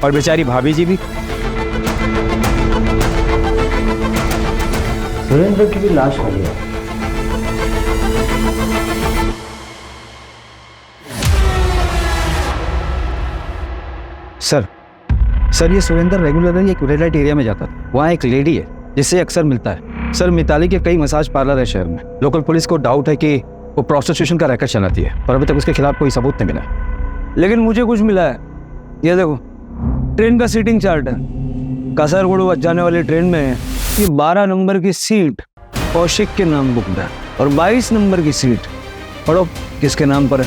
और बेचारी भाभी जी भी।
सुरेंद्र की भी लाश मिली है।
सर ये सुरेंद्र रेगुलरली एक रेड लाइट एरिया में जाता था। वहाँ एक लेडी है जिससे अक्सर मिलता है। सर मिताली के कई मसाज पार्लर है शहर में। लोकल पुलिस को डाउट है कि वो प्रोस्टिट्यूशन का रैकेट चलाती है, पर अभी तक उसके खिलाफ कोई सबूत नहीं मिला।
लेकिन मुझे कुछ मिला है। ये देखो, ट्रेन का सीटिंग चार्ट है। कासरगोड जाने वाली ट्रेन में ये 12 नंबर की सीट कौशिक के नाम बुक है और 22 नंबर की सीट पढ़ो किसके नाम पर है।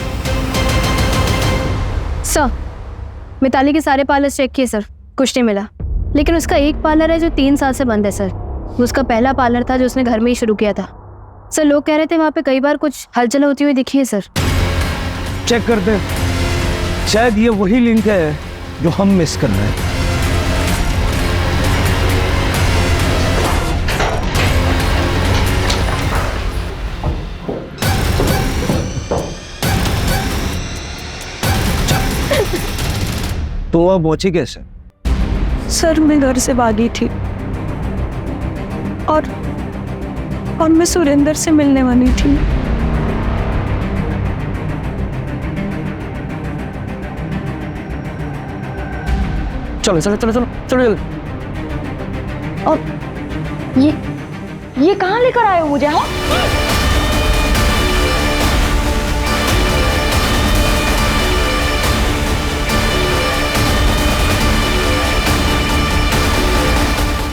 सर मिताली के सारे पार्लर चेक किए सर, कुछ नहीं मिला। लेकिन उसका एक पार्लर है जो 3 साल से बंद है सर। वो उसका पहला पार्लर था जो उसने घर में ही शुरू किया था सर। लोग कह रहे थे वहाँ पे कई बार कुछ हलचल होती हुई दिखी है सर।
चेक करते हैं, शायद ये वही लिंक है जो हम मिस कर रहे हैं। तो वह पहुंची कैसे?
सर मैं घर से भागी थी और मैं सुरेंद्र से मिलने वाली थी।
चलो चलो चलो चलो चलो चलो।
और ये कहाँ लेकर आए हो मुझे? हाँ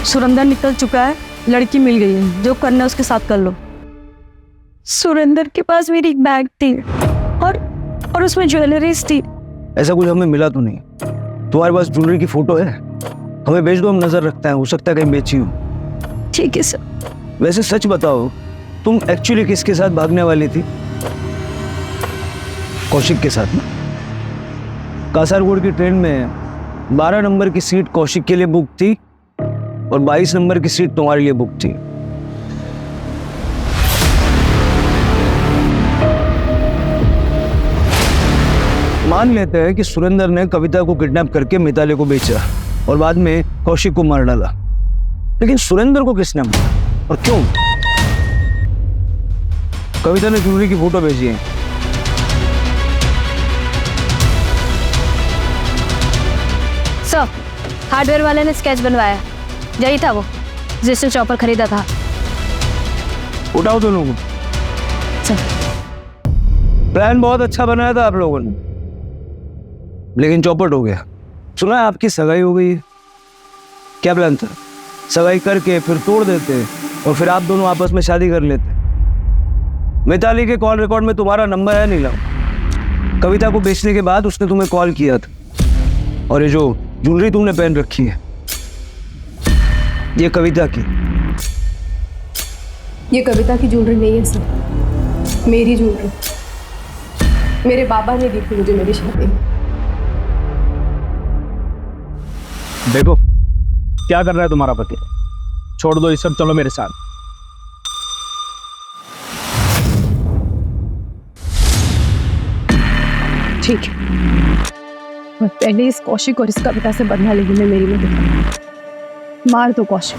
सुरेंद्र निकल चुका है, लड़की मिल गई है, जो करना है उसके साथ कर लो। सुरेंद्र के पास मेरी एक बैग थी और उसमें ज्वेलरीज थी।
ऐसा कुछ हमें मिला तो नहीं। तुम्हारे पास ज्वेलरी की फोटो है? हमें भेज दो, हम नजर रखते हैं, हो सकता है कहीं बेची हो।
ठीक है सर।
वैसे सच बताओ, तुम एक्चुअली किसके साथ भागने वाली थी? कौशिक के साथ ना? कासारगोड की ट्रेन में 12 नंबर की सीट कौशिक के लिए बुक थी और 22 नंबर की सीट तुम्हारे लिए बुक थी। मान लेते हैं कि सुरेंद्र ने कविता को किडनैप करके मिताली को बेचा और बाद में कौशिक को मार डाला, लेकिन सुरेंद्र को किसने मारा और क्यों? कविता ने ज्वेलरी की फोटो भेजी है।
सर, हार्डवेयर वाले ने स्केच बनवाया, यही था वो जिसने चॉपर खरीदा था।
उठाओ दोनों को। प्लान बहुत अच्छा बनाया था आप लोगों ने, लेकिन चौपट हो गया। सुना है आपकी सगाई हो गई है? क्या प्लान था? सगाई करके फिर तोड़ देते और फिर आप दोनों आपस में शादी कर लेते। मिताली के कॉल रिकॉर्ड में तुम्हारा नंबर है नीलम। कविता को बेचने के बाद उसने तुम्हें कॉल किया था, और ये जो ज्वेलरी तुमने पहन रखी है ये कविता की।
ये कविता की ज्वेलरी नहीं है सर, मेरी ज्वेलरी। मेरे बाबा ने दी थी मुझे मेरी शादी में।
देखो क्या कर रहा है तुम्हारा पति, छोड़ दो ये सब, चलो मेरे साथ।
ठीक है, मैं पहले इस कौशिक और इस कविता से बदला लेगी मैं मेरी मदद। मार दो कौशिक।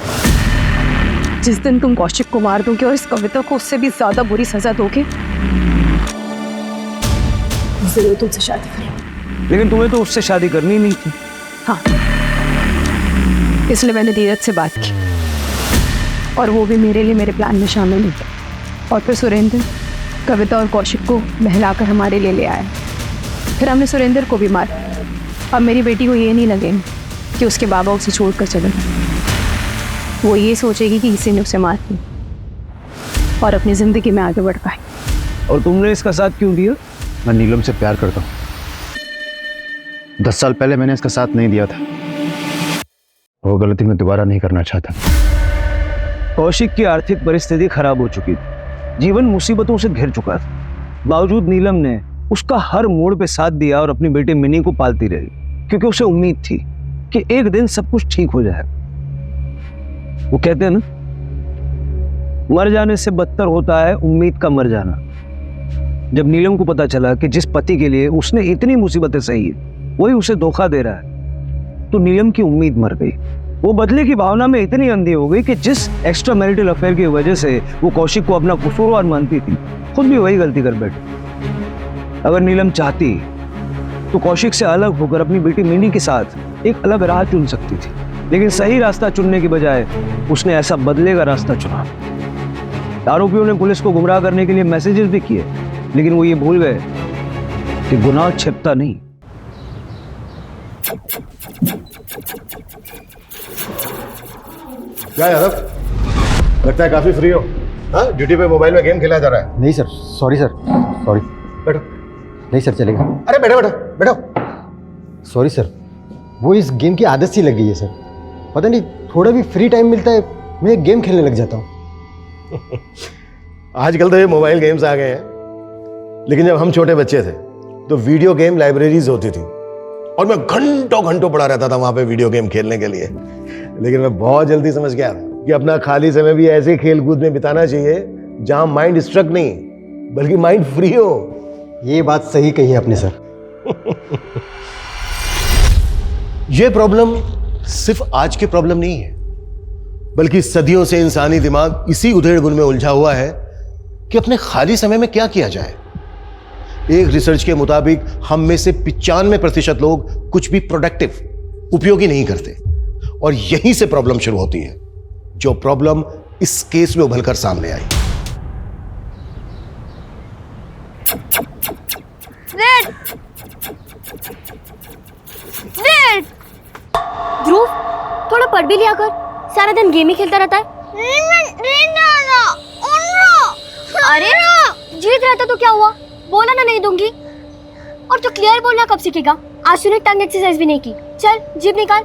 जिस दिन तुम कौशिक को मार दोगे और इस कविता को उससे भी ज्यादा बुरी सजा दोगे, जरूर तुमसे शादी करेंगे।
लेकिन तुम्हें तो उससे शादी करनी नहीं थी।
हाँ, इसलिए मैंने धीरज से बात की और वो भी मेरे लिए मेरे प्लान में शामिल नहीं था। और फिर सुरेंद्र कविता और कौशिक को बहलाकर हमारे लिए ले आया। फिर हमने सुरेंद्र को भी मारा। अब मेरी बेटी को ये नहीं लगेगा कि उसके बाबा उसे छोड़कर चले गए। वो ये सोचेगी कि किसी ने उसे मार दी और अपनी जिंदगी में आगे बढ़ पाए।
और तुमने इसका साथ क्यों दिया?
मैं नीलम से प्यार करता हूँ। 10 साल पहले मैंने इसका साथ नहीं दिया था। वो गलती मैं दोबारा नहीं करना चाहता।
कौशिक की आर्थिक परिस्थिति खराब हो चुकी थी, जीवन मुसीबतों से घिर चुका था। बावजूद नीलम ने उसका हर मोड़ पे साथ दिया और अपनी बेटी मिनी को पालती रही, क्योंकि उसे उम्मीद थी कि एक दिन सब कुछ ठीक हो जाएगा। वो कहते हैं ना, मर जाने से बदतर होता है उम्मीद का मर जाना। जब नीलम को पता चला कि जिस पति के लिए उसने इतनी मुसीबतें सही है वही उसे धोखा दे रहा है, तो नीलम की उम्मीद मर गई। वो बदले की भावना में इतनी अंधी हो गई कि जिस एक्स्ट्रा मैरिटल अफेयर की वजह से वो कौशिक को अपना कसूरवार मानती थी, खुद भी वही गलती कर बैठी। अगर नीलम चाहती तो कौशिक से अलग होकर अपनी बेटी मिनी के साथ एक अलग राह चुन सकती थी, लेकिन सही रास्ता चुनने की बजाय उसने ऐसा बदले का रास्ता चुना। आरोपियों ने पुलिस को गुमराह करने के लिए मैसेजेस भी किए, लेकिन वो ये भूल गए कि गुनाह छिपता नहीं।
क्या यादव, लगता है काफी फ्री हो। हाँ, ड्यूटी पे मोबाइल में गेम खेला जा रहा है।
नहीं सर, सॉरी सर, सॉरी।
बैठो।
नहीं सर, चलेगा।
अरे बैठो बैठो बैठो।
सॉरी सर, वो इस गेम की आदत सी लग गई है सर। पता नहीं, थोड़ा भी फ्री टाइम मिलता है मैं गेम खेलने लग जाता हूँ।
आजकल तो ये मोबाइल गेम्स आ गए हैं, लेकिन जब हम छोटे बच्चे थे तो वीडियो गेम लाइब्रेरीज होती थी और मैं घंटों घंटों पड़ा रहता था वहां पे वीडियो गेम खेलने के लिए। लेकिन मैं बहुत जल्दी समझ गया कि अपना खाली समय भी ऐसे खेल कूद में बिताना चाहिए जहां माइंड स्ट्रक नहीं बल्कि माइंड फ्री हो।
ये बात सही कही है आपने सर।
ये प्रॉब्लम सिर्फ आज की प्रॉब्लम नहीं है, बल्कि सदियों से इंसानी दिमाग इसी उधेड़-बुन में उलझा हुआ है कि अपने खाली समय में क्या किया जाए। एक रिसर्च के मुताबिक हम में से 95% लोग कुछ भी प्रोडक्टिव, उपयोगी नहीं करते, और यहीं से प्रॉब्लम शुरू होती है, जो प्रॉब्लम इस केस में उभरकर सामने आई।
ध्रुव, थोड़ा पढ़ भी लिया कर, सारा दिन गेम ही खेलता रहता है। अरे जीत रहता तो क्या हुआ, बोला ना नहीं दूंगी। और तो क्लियर बोलना कब सीखेगा? आज तूने टंग एक्सरसाइज भी नहीं की। चल जीभ निकाल,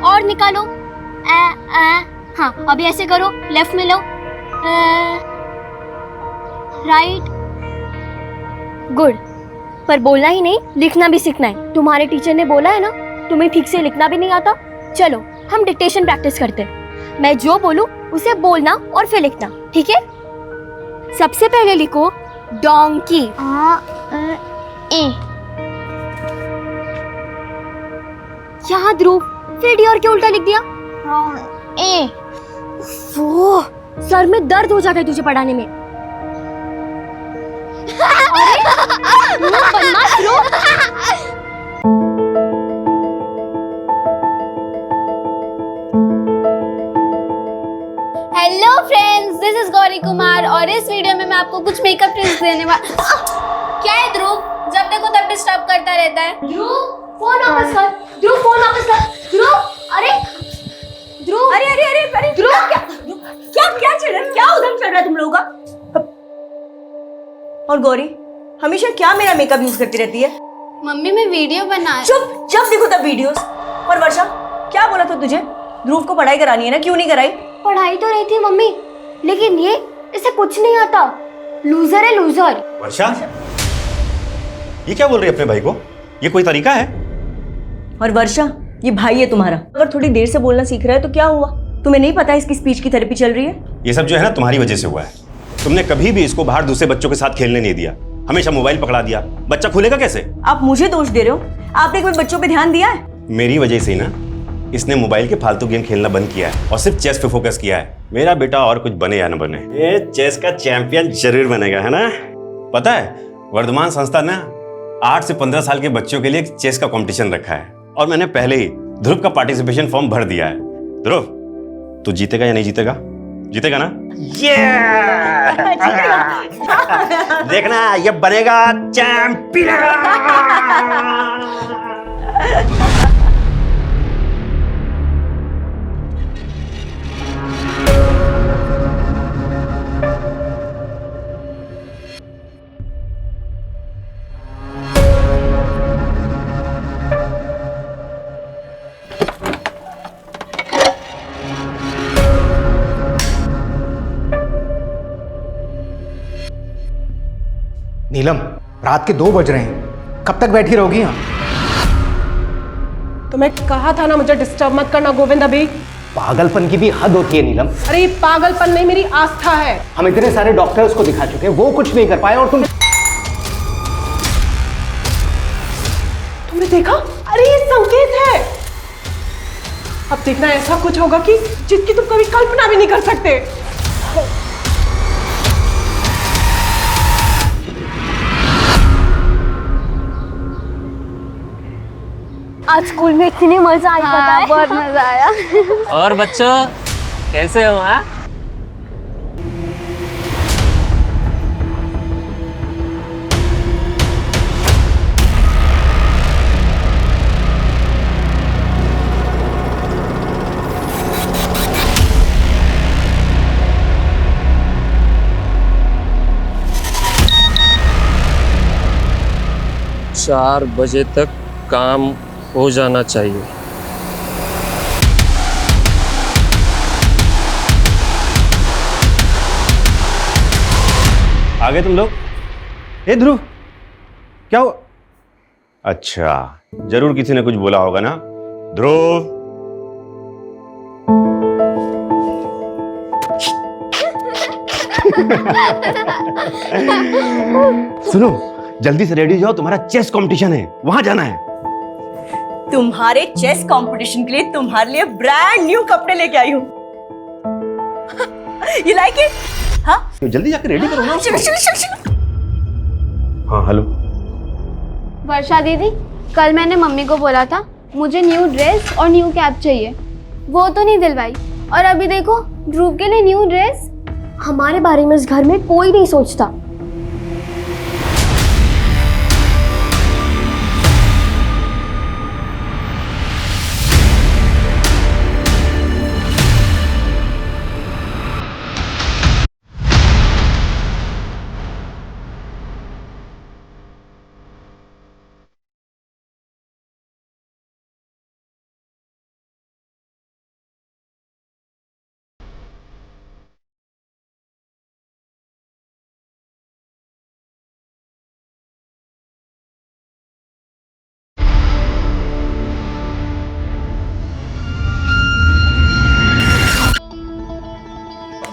और निकालो। हाँ, अभी ऐसे करो, लेफ्ट में लो, राइट, गुड। पर बोलना ही नहीं, लिखना भी सीखना है। तुम्हारे टीचर ने बोला है ना, तुम्हें ठीक से लिखना भी नहीं आता। चलो हम डिक्टेशन प्रैक्टिस करते हैं। मैं जो बोलूं उसे बोलना और फिर लिखना, ठीक है? सबसे पहले लिखो डोंकी। यहाँ ध्रुव, फिर डी और क्या उल्टा लिख दिया? ए। वो सर में दर्द हो जाता है तुझे पढ़ाने में।
Hello friends, this is Gauri Kumar और इस वीडियो में मैं आपको कुछ मेकअप टिप्स देने क्या है ध्रुव, जब देखो तब डिस्टर्ब करता रहता है।
ध्रुव, फोन वापस कर। ध्रुव, फोन वापस कर। ध्रुव, अरे ध्रुव, अरे ध्रुव, क्या चल रहा है? क्या उधम चल रहा है तुम लोगों का?
और गौरी हमेशा क्या मेरा मेकअप यूज करती रहती है?
मम्मी मैं वीडियो बना।
चुप, जब देखो तब वीडियोस। और वर्षा, क्या बोला था तुझे? ध्रुव को पढ़ाई करानी है ना, क्यों नहीं कराई?
पढ़ाई तो रही थी मम्मी, लेकिन ये इसे कुछ नहीं आता। लूजर है, लूजर।
वर्षा, ये क्या बोल रही है अपने भाई को? ये कोई तरीका है?
और वर्षा, ये भाई है तुम्हारा, अगर थोड़ी देर से बोलना सीख रहा है तो क्या हुआ? तुम्हें नहीं पता इसकी स्पीच की थेरेपी चल रही है?
ये सब जो है ना तुम्हारी वजह से हुआ है। तुमने कभी भी इसको बाहर दूसरे बच्चों के साथ खेलने नहीं दिया, हमेशा मोबाइल पकड़ा दिया। बच्चा खुलेगा कैसे?
आप मुझे दोष दे रहे हो? आपने कोई बच्चों पे ध्यान दिया है?
मेरी वजह से ही ना इसने मोबाइल के फालतू गेम खेलना बंद किया है और सिर्फ चेस पे फोकस किया है। मेरा बेटा और कुछ बने या न बने, ये चेस का चैंपियन जरूर बनेगा, है ना? पता है, वर्धमान संस्था ने 8 से 15 साल के बच्चों के लिए चेस का कंपटीशन रखा है और मैंने पहले ही ध्रुव का पार्टिसिपेशन फॉर्म भर दिया है। ध्रुव, तू जीतेगा या नहीं जीतेगा? जीतेगा ना? देखना, ये बनेगा चैंपियन।
नीलम, रात के 2 बज रहे हैं, कब तक बैठी रहोगी यहाँ?
तो मैं कहा था ना मुझे डिस्टर्ब मत करना गोविंद अभी।
पागलपन की भी हद होती है नीलम।
अरे ये पागलपन नहीं, मेरी आस्था है।
हम इतने सारे डॉक्टर्स को दिखा चुके हैं, वो कुछ नहीं कर पाए, और
तुमने देखा? अरे ये संकेत है। अब देखना ऐसा कुछ होगा कि जिसकी तुम कभी कल्पना भी नहीं कर सकते।
आज स्कूल में इतनी मजा आई, पता है?
बहुत मजा आया।
और बच्चों कैसे हो? हाँ, चार बजे तक काम हो जाना चाहिए।
आ गए तुम लोग?
ए ध्रुव, क्या हुआ?
अच्छा, जरूर किसी ने कुछ बोला होगा ना। ध्रुव,
सुनो, जल्दी से रेडी जाओ, तुम्हारा चेस कंपटीशन है, वहां जाना है।
तुम्हारे चेस कंपटीशन के लिए तुम्हारे लिए ब्रांड न्यू कपड़े लेके आई हूँ। You like it? हाँ?
तो जल्दी जाकर रेडी करो ना।
चलो चलो चलो चलो।
हाँ हेलो।
वर्षा दीदी, कल मैंने मम्मी को बोला था मुझे न्यू ड्रेस और न्यू कैप चाहिए, वो तो नहीं दिलवाई, और अभी देखो ध्रुव के लिए न्यू ड्रेस।
हमारे बारे में इस घर में कोई नहीं सोचता।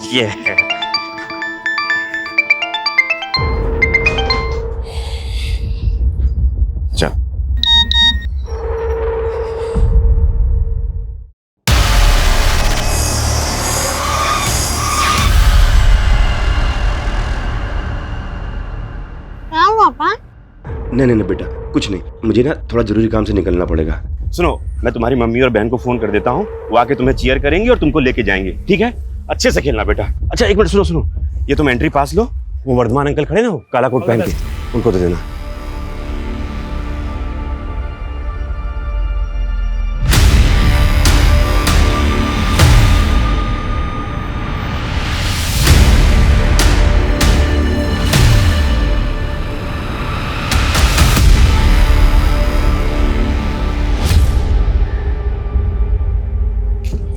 ये चल।
पापा?
नहीं बेटा, कुछ नहीं, मुझे ना थोड़ा जरूरी काम से निकलना पड़ेगा। सुनो, मैं तुम्हारी मम्मी और बहन को फोन कर देता हूँ, वो आके तुम्हें चीयर करेंगी और तुमको लेके जाएंगे, ठीक है? अच्छे से खेलना बेटा। अच्छा एक मिनट सुनो, ये तुम एंट्री पास लो, वो वर्धमान अंकल खड़े ना, वो काला कोट पहन के, उनको दे देना।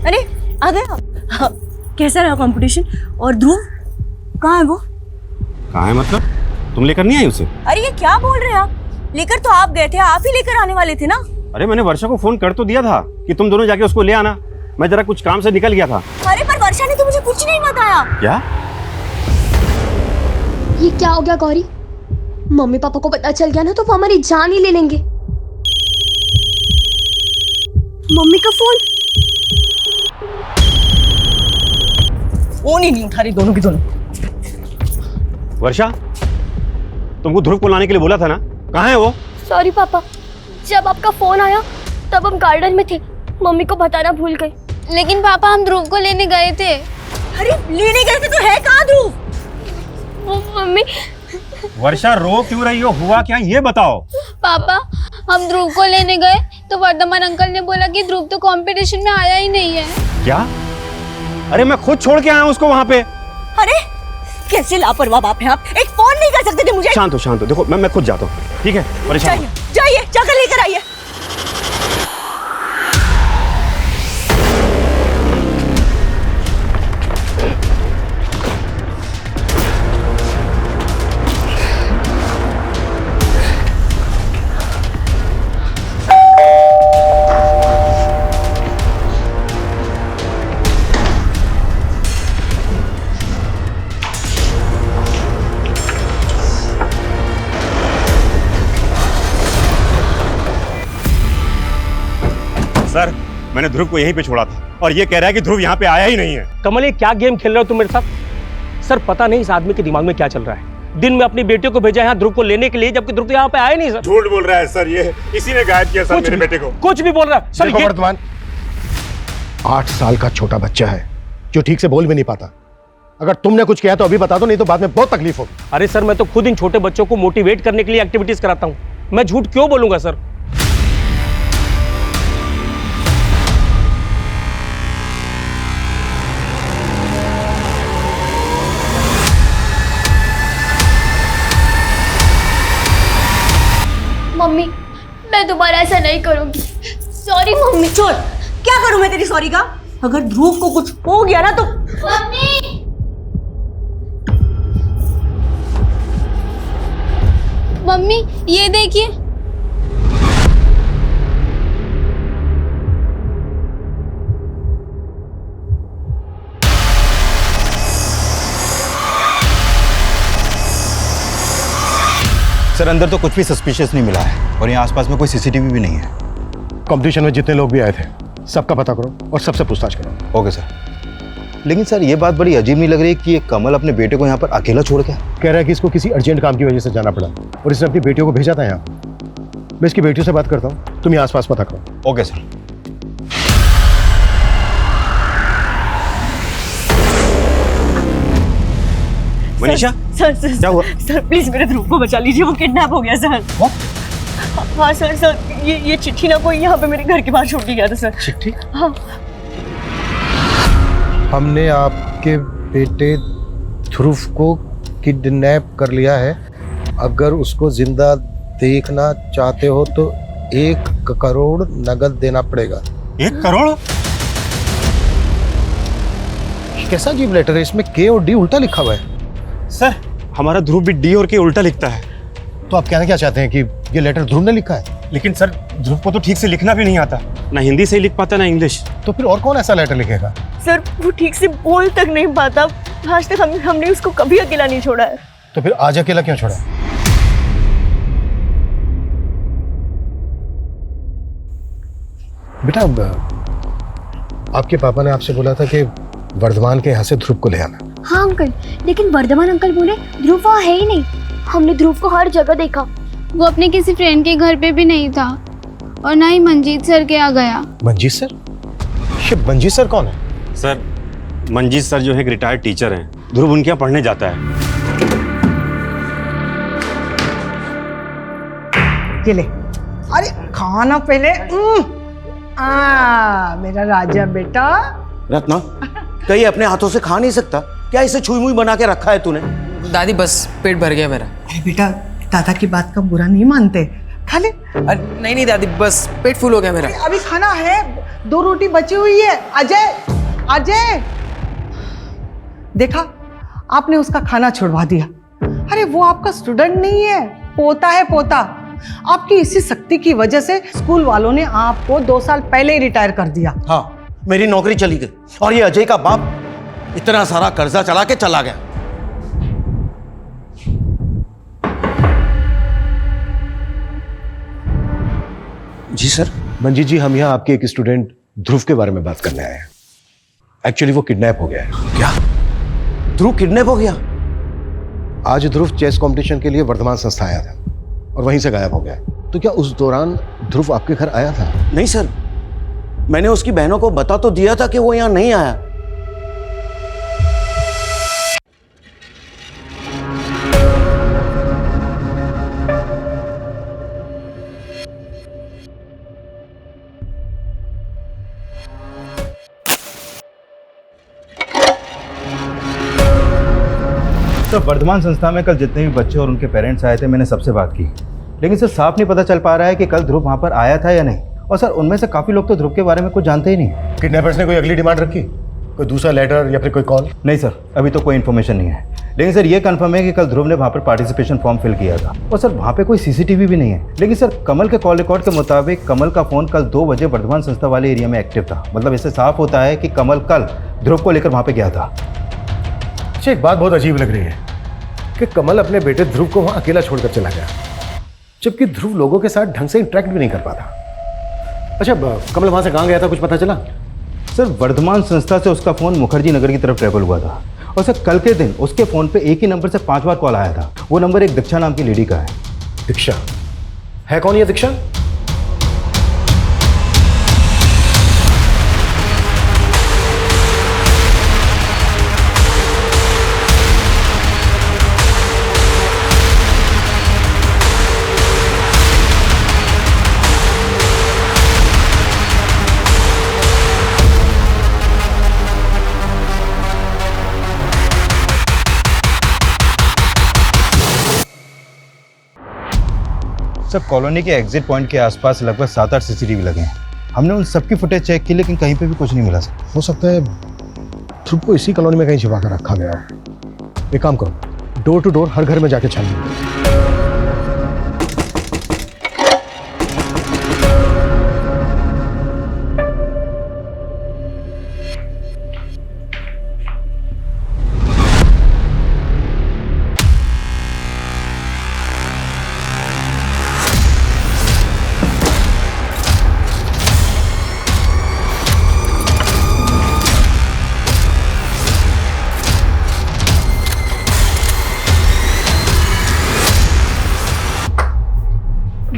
अरे आ गए आप? हाँ, कैसा रहा कंपटीशन? और ध्रुव कहाँ है वो?
कहाँ है मतलब? तुम लेकर नहीं आई उसे?
अरे ये क्या बोल रहे हैं आप? लेकर तो आप गए थे, आप ही लेकर आने वाले थे ना?
अरे मैंने वर्षा को फोन कर तो दिया था कि तुम दोनों जाके उसको ले आना, मैं जरा कुछ काम से निकल गया था।
अरे पर वर्षा ने तो मुझे कुछ नहीं बताया।
क्या?
ये क्या हो गया गौरी? मम्मी पापा को पता चल गया ना तो वो हमारी जान ही ले लेंगे। मम्मी का फोन।
फोन ही नहीं उठा रही दोनों की दोनों।
वर्षा, तुमको ध्रुव को लाने के लिए बोला था ना, कहाँ है वो?
सॉरी पापा, जब आपका फोन आया तब हम गार्डन में थे, मम्मी को बताना भूल गए।
लेकिन पापा हम ध्रुव को लेने गए थे।
अरे लेने गए थे तो है कहाँ ध्रुव?
वो मम्मी।
वर्षा रो क्यों रही हो, हुआ क्या ये बताओ।
पापा हम ध्रुव को लेने गए तो वर्धमान अंकल ने बोला कि ध्रुव तो कंपटीशन में आया ही नहीं है।
क्या? अरे मैं खुद छोड़ के आया हूँ उसको वहाँ पे।
अरे कैसे लापरवाह बाप है आप, एक फोन नहीं कर सकते थे मुझे?
शांत हो, देखो मैं खुद जाता हूँ, ठीक है? परेशान
जाइए जाइए, जाकर लेकर आइए।
सर, मैंने ध्रुव को यहीं पे छोड़ा था और ये कह रहा है कि ध्रुव यहाँ पे आया ही नहीं है।
कमल, ये क्या गेम खेल रहे हो तुम मेरे साथ? सर पता नहीं इस आदमी के दिमाग में क्या चल रहा है। दिन में अपनी बेटे को भेजा यहाँ ध्रुव को लेने के लिए, जबकि ध्रुव तो यहाँ पे आया नहीं। सर
झूठ बोल रहा है सर, ये इसी ने गायब किया सर मेरे बेटे को।
कुछ भी बोल रहा है सर।
देखो वर्धमान, 8 साल का छोटा बच्चा है जो ठीक से बोल भी नहीं पाता। अगर तुमने कुछ किया तो अभी बता दो, नहीं तो बाद में बहुत तकलीफ होगी।
अरे सर, मैं तो खुद इन छोटे बच्चों को मोटिवेट करने के लिए एक्टिविटीज कराता हूँ, मैं झूठ क्यों बोलूंगा सर?
मम्मी, मैं दोबारा ऐसा नहीं करूंगी। Sorry mummy.
छोड़, क्या करूं मैं तेरी सॉरी का? अगर ध्रुव को कुछ हो गया ना तो।
मम्मी, मम्मी ये देखिए।
सर अंदर तो कुछ भी सस्पिशियस नहीं मिला है और यहाँ आसपास में कोई सीसीटीवी भी नहीं है।
कंपटीशन में जितने लोग भी आए थे सबका पता करो और सबसे पूछताछ करो।
Okay sir. लेकिन सर ये बात बड़ी अजीब नहीं लग रही कि ये कमल अपने बेटे को यहाँ पर अकेला छोड़ गया?
कह रहा है कि इसको किसी अर्जेंट काम की वजह से जाना पड़ा और इसने अपनी बेटियों को भेजा था यहाँ। मैं इसकी बेटियों से बात करता हूँ, तुम यहाँ आसपास पता करो।
Okay sir.
Manisha sir sir क्या हुआ? सर प्लीज मेरे ध्रुव को बचा लीजिए, वो किडनैप हो गया सर। हाँ सर सर ये चिट्ठी ना कोई यहाँ पे मेरे घर के बाहर छोड़ के गया था सर।
चिट्ठी?
हाँ।
हमने आपके बेटे ध्रुव को किडनैप कर लिया है। अगर उसको जिंदा देखना चाहते हो तो 1 करोड़ नगद देना पड़ेगा।
1 करोड़?
कैसा अजीब लेटर है, इसमें के और डी उल्टा लिखा हुआ है।
सर हमारा ध्रुव भी डी और के उल्टा लिखता है।
तो आप कहना क्या चाहते हैं कि ये लेटर ध्रुव ने लिखा है?
लेकिन सर ध्रुव को तो ठीक से लिखना भी नहीं आता, ना हिंदी से लिख पाता ना इंग्लिश।
तो फिर और कौन ऐसा लेटर लिखेगा?
सर वो ठीक से बोल तक नहीं पाता। आज तक हमने उसको कभी अकेला नहीं छोड़ा है।
तो फिर आज अकेला क्यों छोड़ा? बेटा आपके पापा ने आपसे बोला था कि वर्धमान के यहाँ से ध्रुव को ले आना।
हाँ अंकल, लेकिन वर्धमान अंकल बोले ध्रुव वहाँ है ही नहीं। हमने ध्रुव को हर जगह देखा।
वो अपने किसी फ्रेंड के घर पे भी नहीं था और ना ही मंजीत सर के यहाँ गया।
मंजीत सर? ये मंजीत सर कौन है?
सर मंजीत सर जो है एक रिटायर्ड टीचर हैं, ध्रुव उनके यहाँ पढ़ने जाता है।
ये ले, अरे खाना पहले। मेरा राजा बेटा।
रत्ना कहीं अपने हाथों से खा नहीं सकता क्या? इसे छुई मुई बना के रखा है तूने?
दादी बस पेट भर गया मेरा।
अरे बेटा दादा की बात का बुरा नहीं मानते, खा ले।
नहीं नहीं दादी बस पेट फुल हो गया मेरा।
अभी खाना है, 2 रोटी बची हुई है। अजय अजय देखा आपने उसका खाना छुड़वा दिया। अरे वो आपका स्टूडेंट नहीं है, पोता है पोता। आपकी इसी शक्ति की वजह से स्कूल वालों ने आपको 2 साल पहले ही रिटायर कर दिया।
हाँ मेरी नौकरी चली गई और ये अजय का बाप इतना सारा कर्जा चला के चला गया।
जी सर। मंजीत जी हम यहाँ आपके एक स्टूडेंट ध्रुव के बारे में बात करने आए हैं। एक्चुअली वो किडनैप हो गया है।
क्या? ध्रुव किडनैप हो गया?
आज ध्रुव चेस कंपटीशन के लिए वर्धमान संस्था आया था और वहीं से गायब हो गया। तो क्या उस दौरान ध्रुव आपके घर आया था?
नहीं सर, मैंने उसकी बहनों को बता तो दिया था कि वो यहाँ नहीं आया।
तो वर्धमान संस्था में कल जितने भी बच्चे और उनके पेरेंट्स आए थे मैंने सबसे बात की, लेकिन सर साफ नहीं पता चल पा रहा है कि कल ध्रुव वहाँ पर आया था या नहीं। और सर उनमें से काफ़ी लोग तो ध्रुव के बारे में कुछ जानते ही नहीं।
किडनैपर्स ने कोई अगली डिमांड रखी, कोई दूसरा लेटर या फिर कोई कॉल?
नहीं सर, अभी तो कोई इन्फॉर्मेशन नहीं है। लेकिन सर ये कंफर्म है कि कल ध्रुव ने वहाँ पर पार्टिसिपेशन फॉर्म फिल किया था और सर वहाँ पे कोई सीसीटीवी भी नहीं है। लेकिन सर कमल के कॉल रिकॉर्ड के मुताबिक कमल का फ़ोन कल 2 बजे वर्धमान संस्था वाले एरिया में एक्टिव था। मतलब इससे साफ होता है कि कमल कल ध्रुव को लेकर वहाँ पे गया था।
अच्छा एक बात बहुत अजीब लग रही है कि कमल अपने बेटे ध्रुव को वहाँ अकेला छोड़कर चला गया, जबकि ध्रुव लोगों के साथ ढंग से इंटरेक्ट भी नहीं कर पाता। अच्छा कमल वहाँ से कहाँ गया था, कुछ पता चला?
सर वर्धमान संस्था से उसका फ़ोन मुखर्जी नगर की तरफ ट्रेवल हुआ था और सर कल के दिन उसके फ़ोन पे एक ही नंबर से 5 बार कॉल आया था। वो नंबर एक दीक्षा नाम की लेडी का है।
दीक्षा? है कौन ये दीक्षा?
सर कॉलोनी के एग्जिट पॉइंट के आसपास लगभग 7-8 सीसीटीवी लगे हैं। हमने उन सबकी फुटेज चेक की लेकिन कहीं पे भी कुछ नहीं मिला सर।
हो सकता है ध्रुव को इसी कॉलोनी में कहीं छिपा कर रखा गया हो। एक काम करो, डोर टू डोर हर घर में जाके छानबीन करो।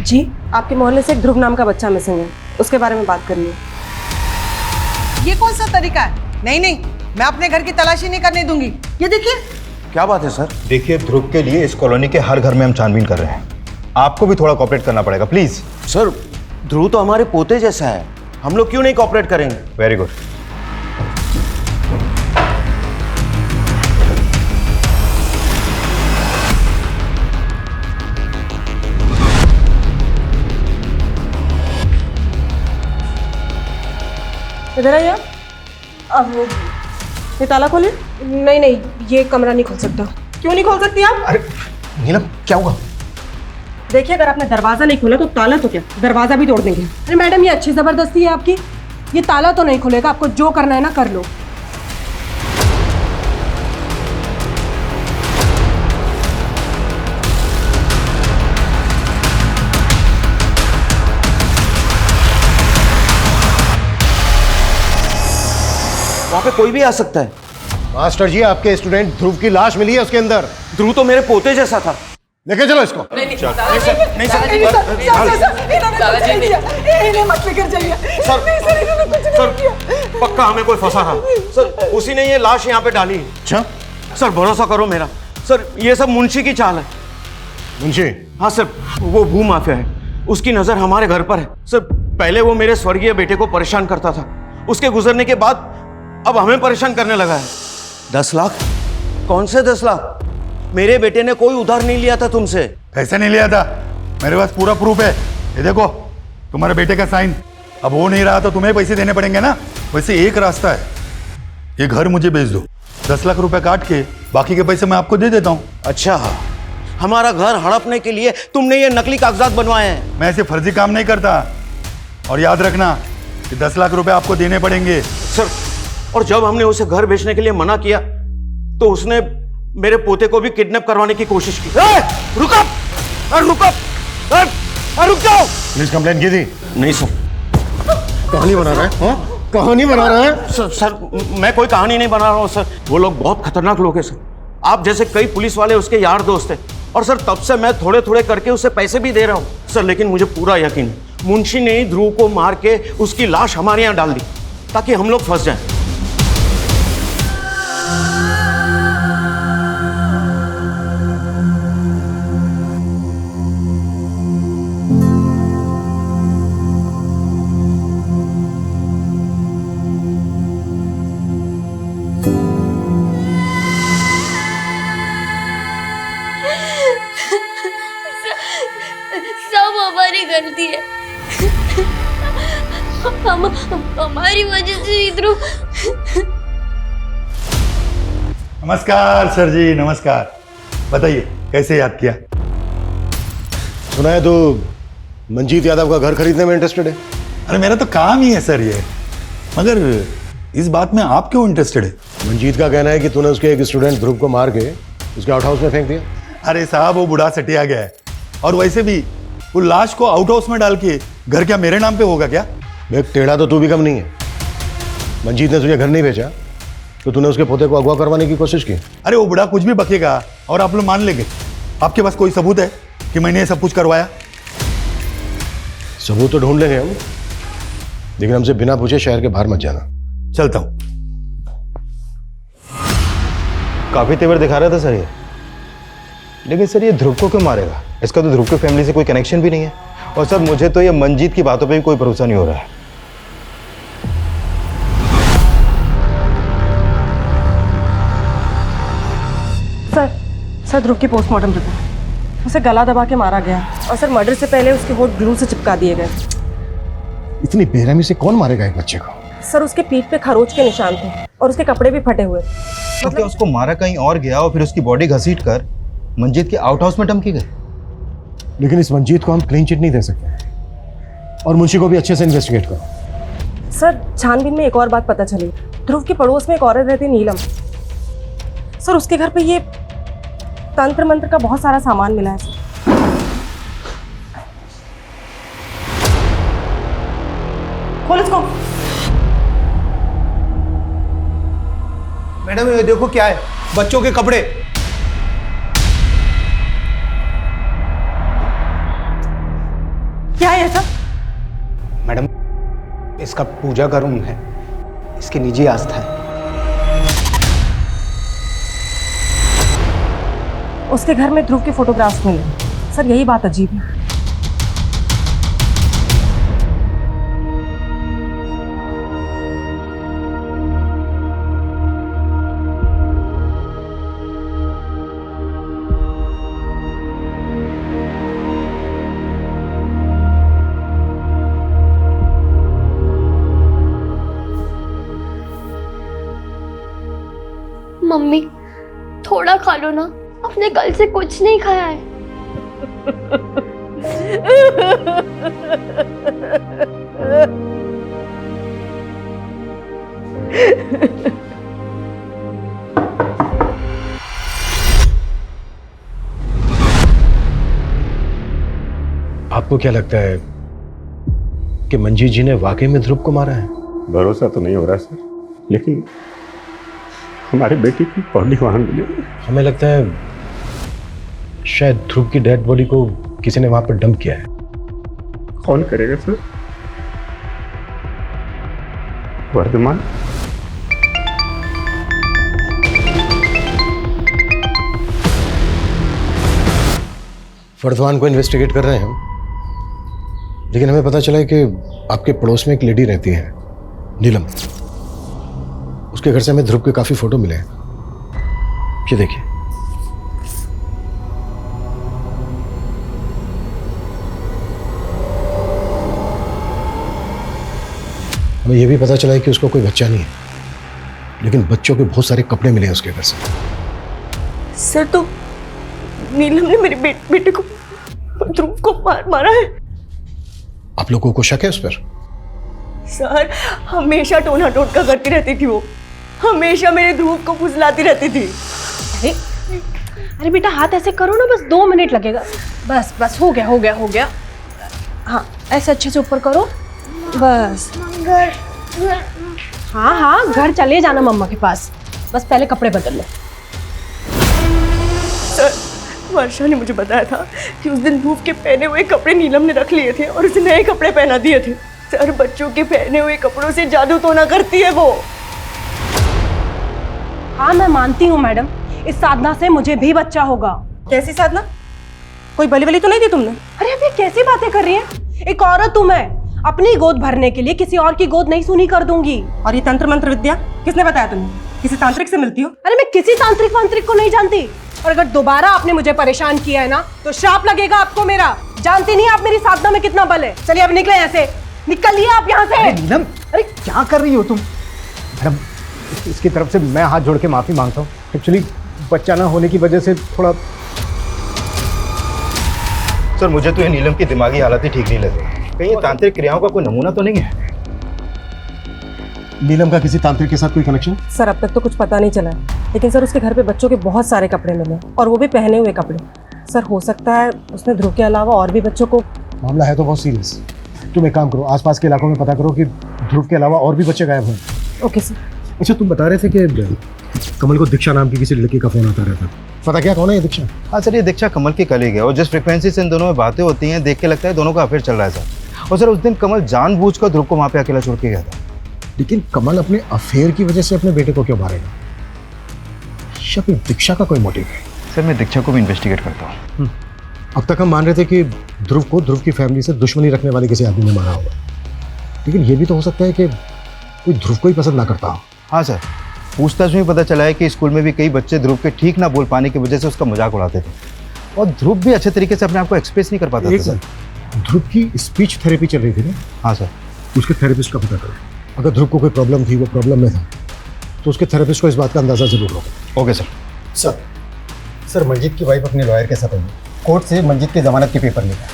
जी, आपके मोहल्ले से एक ध्रुव नाम का बच्चा मिसिंग है, उसके बारे में बात करनी है।
ये कौन सा तरीका है? नहीं नहीं, मैं अपने घर की तलाशी नहीं करने दूंगी। ये देखिए।
क्या बात है सर? देखिए, ध्रुव के लिए इस कॉलोनी के हर घर में हम छानबीन कर रहे हैं। आपको भी थोड़ा कोऑपरेट करना पड़ेगा, प्लीज।
सर, ध्रुव तो हमारे पोते जैसा है, हम लोग क्यों नहीं कोऑपरेट करेंगे?
Very good.
इधर आइए। अब ये ताला खोले। नहीं नहीं, ये कमरा नहीं खोल सकता। क्यों नहीं खोल सकती आप?
अरे नीलम, क्या हुआ?
देखिए, अगर आपने दरवाजा नहीं खोला तो ताला तो क्या, दरवाजा भी तोड़ देंगे। अरे मैडम, ये अच्छी जबरदस्ती है आपकी। ये ताला तो नहीं खुलेगा, आपको जो करना है ना कर लो।
वहां पे कोई भी आ सकता है।
मास्टर जी, आपके स्टूडेंट ध्रुव की लाश मिली है उसके अंदर।
ध्रुव तो मेरे पोते जैसा था।
लेके चलो इसको।
नहीं
सर,
पक्का हमें कोई फंसा था सर, उसी ने ये लाश यहाँ पे डाली।
अच्छा
सर, भरोसा करो मेरा। सर, ये सब मुंशी की चाल है।
मुंशी?
हाँ सर, वो भू माफिया है, उसकी नजर हमारे घर पर है। सर, पहले वो मेरे स्वर्गीय बेटे को परेशान करता था, उसके गुजरने के बाद अब हमें परेशान करने लगा है। 10 लाख? कौन से 10 लाख? मेरे बेटे ने कोई उधार नहीं लिया था तुमसे।
पैसे नहीं लिया था, मेरे पास पूरा प्रूफ है। ये देखो, तुम्हारे बेटे का साइन। अब वो नहीं रहा तो तुम्हें पैसे देने पड़ेंगे ना। वैसे एक रास्ता है, ये घर मुझे बेच दो, 10 लाख रुपए काट के बाकी के पैसे मैं आपको दे देता हूँ।
अच्छा, हमारा घर हड़पने के लिए तुमने ये नकली कागजात बनवाए हैं?
मैं ऐसे फर्जी काम नहीं करता। और याद रखना कि 10 लाख रुपए आपको देने पड़ेंगे।
सर, और जब हमने उसे घर बेचने के लिए मना किया तो उसने मेरे पोते को भी किडनैप करवाने की कोशिश की। रुक जाओ।
पुलिस कंप्लेंट की थी?
नहीं सर।
कहानी बना रहा है? हाँ? कहानी बना रहा है?
सर, मैं कोई कहानी नहीं बना रहा हूँ सर। वो लोग बहुत खतरनाक लोग हैं सर। आप जैसे कई पुलिस वाले उसके यार दोस्त हैं। और सर, तब से मैं थोड़े थोड़े करके उसे पैसे भी दे रहा हूँ सर। लेकिन मुझे पूरा यकीन है, मुंशी ने ही ध्रुव को मार के उसकी लाश हमारे यहाँ डाल दी ताकि हम लोग फंस जाएं।
सब हमारी गलती है। हमारी वजह से ध्रुव।
नमस्कार सर जी, नमस्कार। बताइए कैसे याद किया?
सुना है तो मंजीत यादव का घर खरीदने में इंटरेस्टेड है।
अरे मेरा तो काम ही है सर ये, मगर इस बात में आप क्यों इंटरेस्टेड है?
मंजीत का कहना है कि तूने उसके एक स्टूडेंट ध्रुव को मार के उसके आउट हाउस में फेंक दिया।
अरे साहब, वो बूढ़ा सटिया गया है। और वैसे भी वो लाश को आउट हाउस में डाल के घर क्या मेरे नाम पे होगा क्या?
देख, टेढ़ा तो तू भी कम नहीं है। मंजीत ने तुझे घर नहीं भेजा तो तूने उसके पोते को अगवा करवाने की कोशिश की।
अरे वो बूढ़ा कुछ भी बकेगा और आप लोग मान लेंगे। आपके पास कोई सबूत है कि मैंने ये सब कुछ करवाया?
सबूत तो ढूंढ लेंगे हम, लेकिन हमसे बिना पूछे शहर के बाहर मत जाना।
चलता हूं।
काफी तेवर दिखा रहा था सर ये। लेकिन सर, ये ध्रुव को क्यों मारेगा? इसका तो ध्रुव की फैमिली से कोई कनेक्शन भी नहीं है। और सर, मुझे तो ये मंजीत की बातों पे भी कोई भरोसा नहीं हो रहा है।
सर, ध्रुव की पोस्टमार्टम रिपोर्ट। उसे गला दबा के मारा गया और सर, मर्डर से पहले उसके होठ ग्लू से चिपका दिए गए।
इतनी बेरहमी से कौन मारेगा एक बच्चे को?
सर, उसके पीठ पे खरोच के निशान थे और उसके कपड़े भी फटे हुए।
तो क्या उसको मारा कहीं और गया और फिर उसकी बॉडी घसीट कर मंजीत के आउट हाउस में डंप की गई?
लेकिन इस मंजीत को हम क्लीन चिट नहीं दे सकते और मुंशी को भी अच्छे से इन्वेस्टिगेट करो।
सर, छानबीन में एक और बात पता चली। ध्रुव के पड़ोस में एक औरत रहती, नीलम। सर, उसके घर पे ये तंत्र मंत्र का बहुत सारा सामान मिला है सर। खोल इसको।
मैडम, ये देखो क्या है, बच्चों के कपड़े।
है सब?
मैडम, इसका पूजा का रूम है, इसकी निजी आस्था है।
उसके घर में ध्रुव के फोटोग्राफ्स मिले सर, यही बात अजीब है।
मम्मी थोड़ा खा लो ना, अपने कल से कुछ नहीं खाया है।
आपको क्या लगता है कि मंजीत जी ने वाकई में ध्रुव को मारा है?
भरोसा तो नहीं हो रहा सर, लेकिन हमारे बेटे की बॉडी वहां मिली।
हमें लगता है शायद ध्रुव की डेड बॉडी को किसी ने वहां पर डंप किया है।
कौन करेगा सर? वर्धमान?
वर्धमान को इन्वेस्टिगेट कर रहे हैं हम, लेकिन हमें पता चला है कि आपके पड़ोस में एक लेडी रहती है, नीलम। उसके घर से हमें ध्रुव के काफी फोटो मिले हैं। ये देखिए। हमें यह भी पता चला है कि उसको कोई बच्चा नहीं है, लेकिन बच्चों के बहुत सारे कपड़े मिले हैं उसके घर से।
सर तो नीलम ने मेरे बेटे को, ध्रुव को मारा है।
आप लोगों को शक है उस पर?
सर हमेशा टोना टोटका करती रहती थी वो, हमेशा मेरे ध्रुव को फुसलाती रहती थी।
अरे बेटा हाथ ऐसे करो ना, बस 2 मिनट लगेगा। बस बस हो गया हो गया हो गया। हाँ ऐसे अच्छे से ऊपर करो, बस। हाँ हाँ घर चले जाना मम्मा के पास, बस पहले कपड़े बदल लो।
सर वर्षा ने मुझे बताया था कि उस दिन ध्रुव के पहने हुए कपड़े नीलम ने रख लिए थे और उसे नए कपड़े पहना दिए थे। सर बच्चों के पहने हुए कपड़ों से जादू टोना करती है वो।
हाँ मैं मानती हूँ मैडम, इस साधना से मुझे भी बच्चा होगा।
कैसी साधना? कोई बली वली तो नहीं दी तुमने?
अरे अब ये कैसी बातें कर रही हैं? एक औरत हूँ मैं, अपनी गोद भरने के लिए किसी और की गोद नहीं सुनी कर दूंगी।
और ये तंत्र मंत्र विद्या किसने बताया तुम्हें? किसी तांत्रिक से मिलती हो?
अरे मैं किसी तांत्रिक वांत्रिक को नहीं जानती, और अगर दोबारा आपने मुझे परेशान किया है ना तो श्राप लगेगा आपको मेरा। जानती नहीं आप मेरी साधना में कितना बल है। चलिए अब निकले यहाँ से, निकलिए आप यहाँ से।
नीलम, अरे क्या कर रही हो तुम? मैडम इसकी तरफ से मैं हाथ जोड़ के माफी मांगता हूँ। एक्चुअली बच्चा ना होने की वजह से थोड़ा।
सर मुझे तो ये नीलम की दिमागी हालत ही ठीक नहीं लग रही। कहीं ये तांत्रिक क्रियाओं का कोई नमूना तो नहीं है?
नीलम का किसी तांत्रिक के साथ कोई कनेक्शन?
सर अब तक तो कुछ पता नहीं चला है, लेकिन सर उसके घर पे बच्चों के बहुत सारे कपड़े मिले और वो भी पहने हुए कपड़े। सर हो सकता है उसने ध्रुव के अलावा और भी बच्चों को।
मामला है तो बहुत सीरियस। तुम एक काम करो, आसपास के इलाकों में पता करो कि ध्रुव के अलावा और भी बच्चे गायब हैं।
Okay sir.
अच्छा तुम बता रहे थे कि कमल को दीक्षा नाम की किसी लड़की का फोन आता रहता, पता क्या कौन है ये दीक्षा?
हाँ सर ये दीक्षा कमल की कलीग है और जिस फ्रिक्वेंसी से इन दोनों में बातें होती हैं देख के लगता है दोनों का अफेयर चल रहा है सर। और सर उस दिन कमल जानबूझकर ध्रुव को वहाँ पे अकेला छोड़ के गया था।
लेकिन कमल अपने अफेयर की वजह से अपने बेटे को क्यों मारेगा? या फिर दीक्षा का कोई मोटिव है?
सर मैं दीक्षा को भी इन्वेस्टिगेट करता हूँ।
अब तक हम मान रहे थे कि ध्रुव को ध्रुव की फैमिली से दुश्मनी रखने वाले किसी आदमी ने मारा होगा, लेकिन ये भी तो हो सकता है कि कोई ध्रुव को ही पसंद ना करता हो।
हाँ सर पूछताछ में पता चला है कि स्कूल में भी कई बच्चे ध्रुव के ठीक ना बोल पाने की वजह से उसका मजाक उड़ाते थे और ध्रुव भी अच्छे तरीके से अपने आप को एक्सप्रेस नहीं कर पाता था सर।
ध्रुव की स्पीच थेरेपी चल रही थी ना?
हाँ सर।
उसके थेरेपिस्ट का पता करो, अगर ध्रुव को कोई प्रॉब्लम थी, वो प्रॉब्लम में था, तो उसके थेरेपिस्ट को इस बात का अंदाजा जरूर होगा।
Okay sir.
सर मंजीत की वाइफ अपने लॉयर के साथ आई, कोर्ट से मंजीत की जमानत के पेपर लेकर।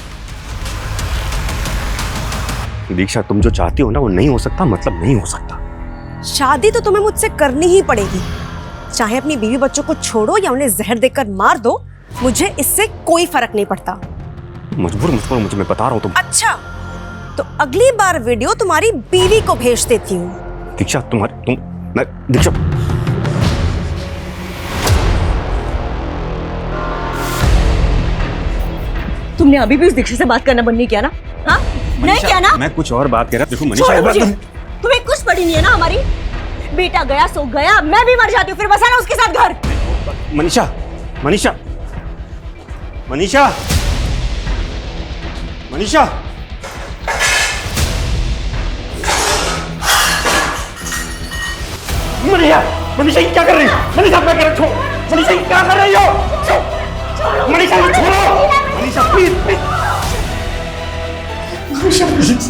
दीक्षा तुम जो चाहती हो ना वो नहीं हो सकता, मतलब नहीं हो सकता।
शादी तो तुम्हें मुझसे करनी ही पड़ेगी, चाहे अपनी बीवी बच्चों को छोड़ो या उन्हें जहर देकर मार दो, मुझे इससे कोई फर्क नहीं पड़ता।
मजबूर मुझे मैं बता रहा हूँ तुम।
अच्छा तो अगली बार वीडियो तुम्हारी बीवी को भेज देती हूँ।
दीक्षा दीक्षा
तुमने अभी भी उस दीक्षा से बात करना बंद नहीं किया ना? हाँ नहीं क्या ना?
मैं कुछ और बात कर रहा। देखो
छोड़ो
मनीषा,
मुझे। तुम्हें कुछ पड़ी नहीं है ना हमारी? बेटा गया सो गया, मैं भी मर जाती हूँ, फिर बसाना उसके साथ घर।
मनीषा, मनीषा, मनीषा, मनीषा, मनीषा, मनीषा ये क्या कर रही हो? मनीषा मैं कर रहा हूँ। मनीषा ये क्या कर रही हो? मनीषा ये छोड़ो। Manisha please please. Manisha please.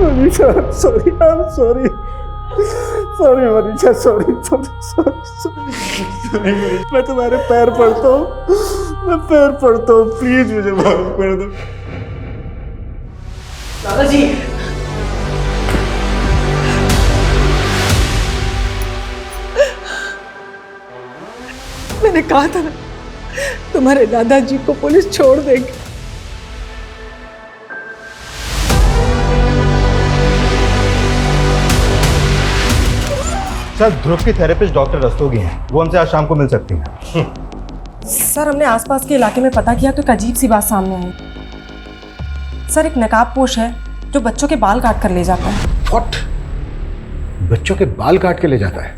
Manisha sorry, I am sorry, sorry Manisha, sorry sorry sorry. मैं तुम्हारे पैर पड़ता हूँ, मैं पैर पड़ता हूँ, प्लीज मुझे माफ कर दो।
दादाजी, मैंने कहा था ना तुम्हारे दादाजी को पुलिस छोड़ देगी।
सर ध्रुव की थेरेपिस्ट डॉक्टर रस्तोगी हैं, वो हमसे आज शाम को मिल सकती हैं।
सर हमने आसपास के इलाके में पता किया तो एक अजीब सी बात सामने आई। सर एक नकाबपोश है जो बच्चों के बाल काट कर ले जाता है।
व्हाट? बच्चों के बाल काट के ले जाता है?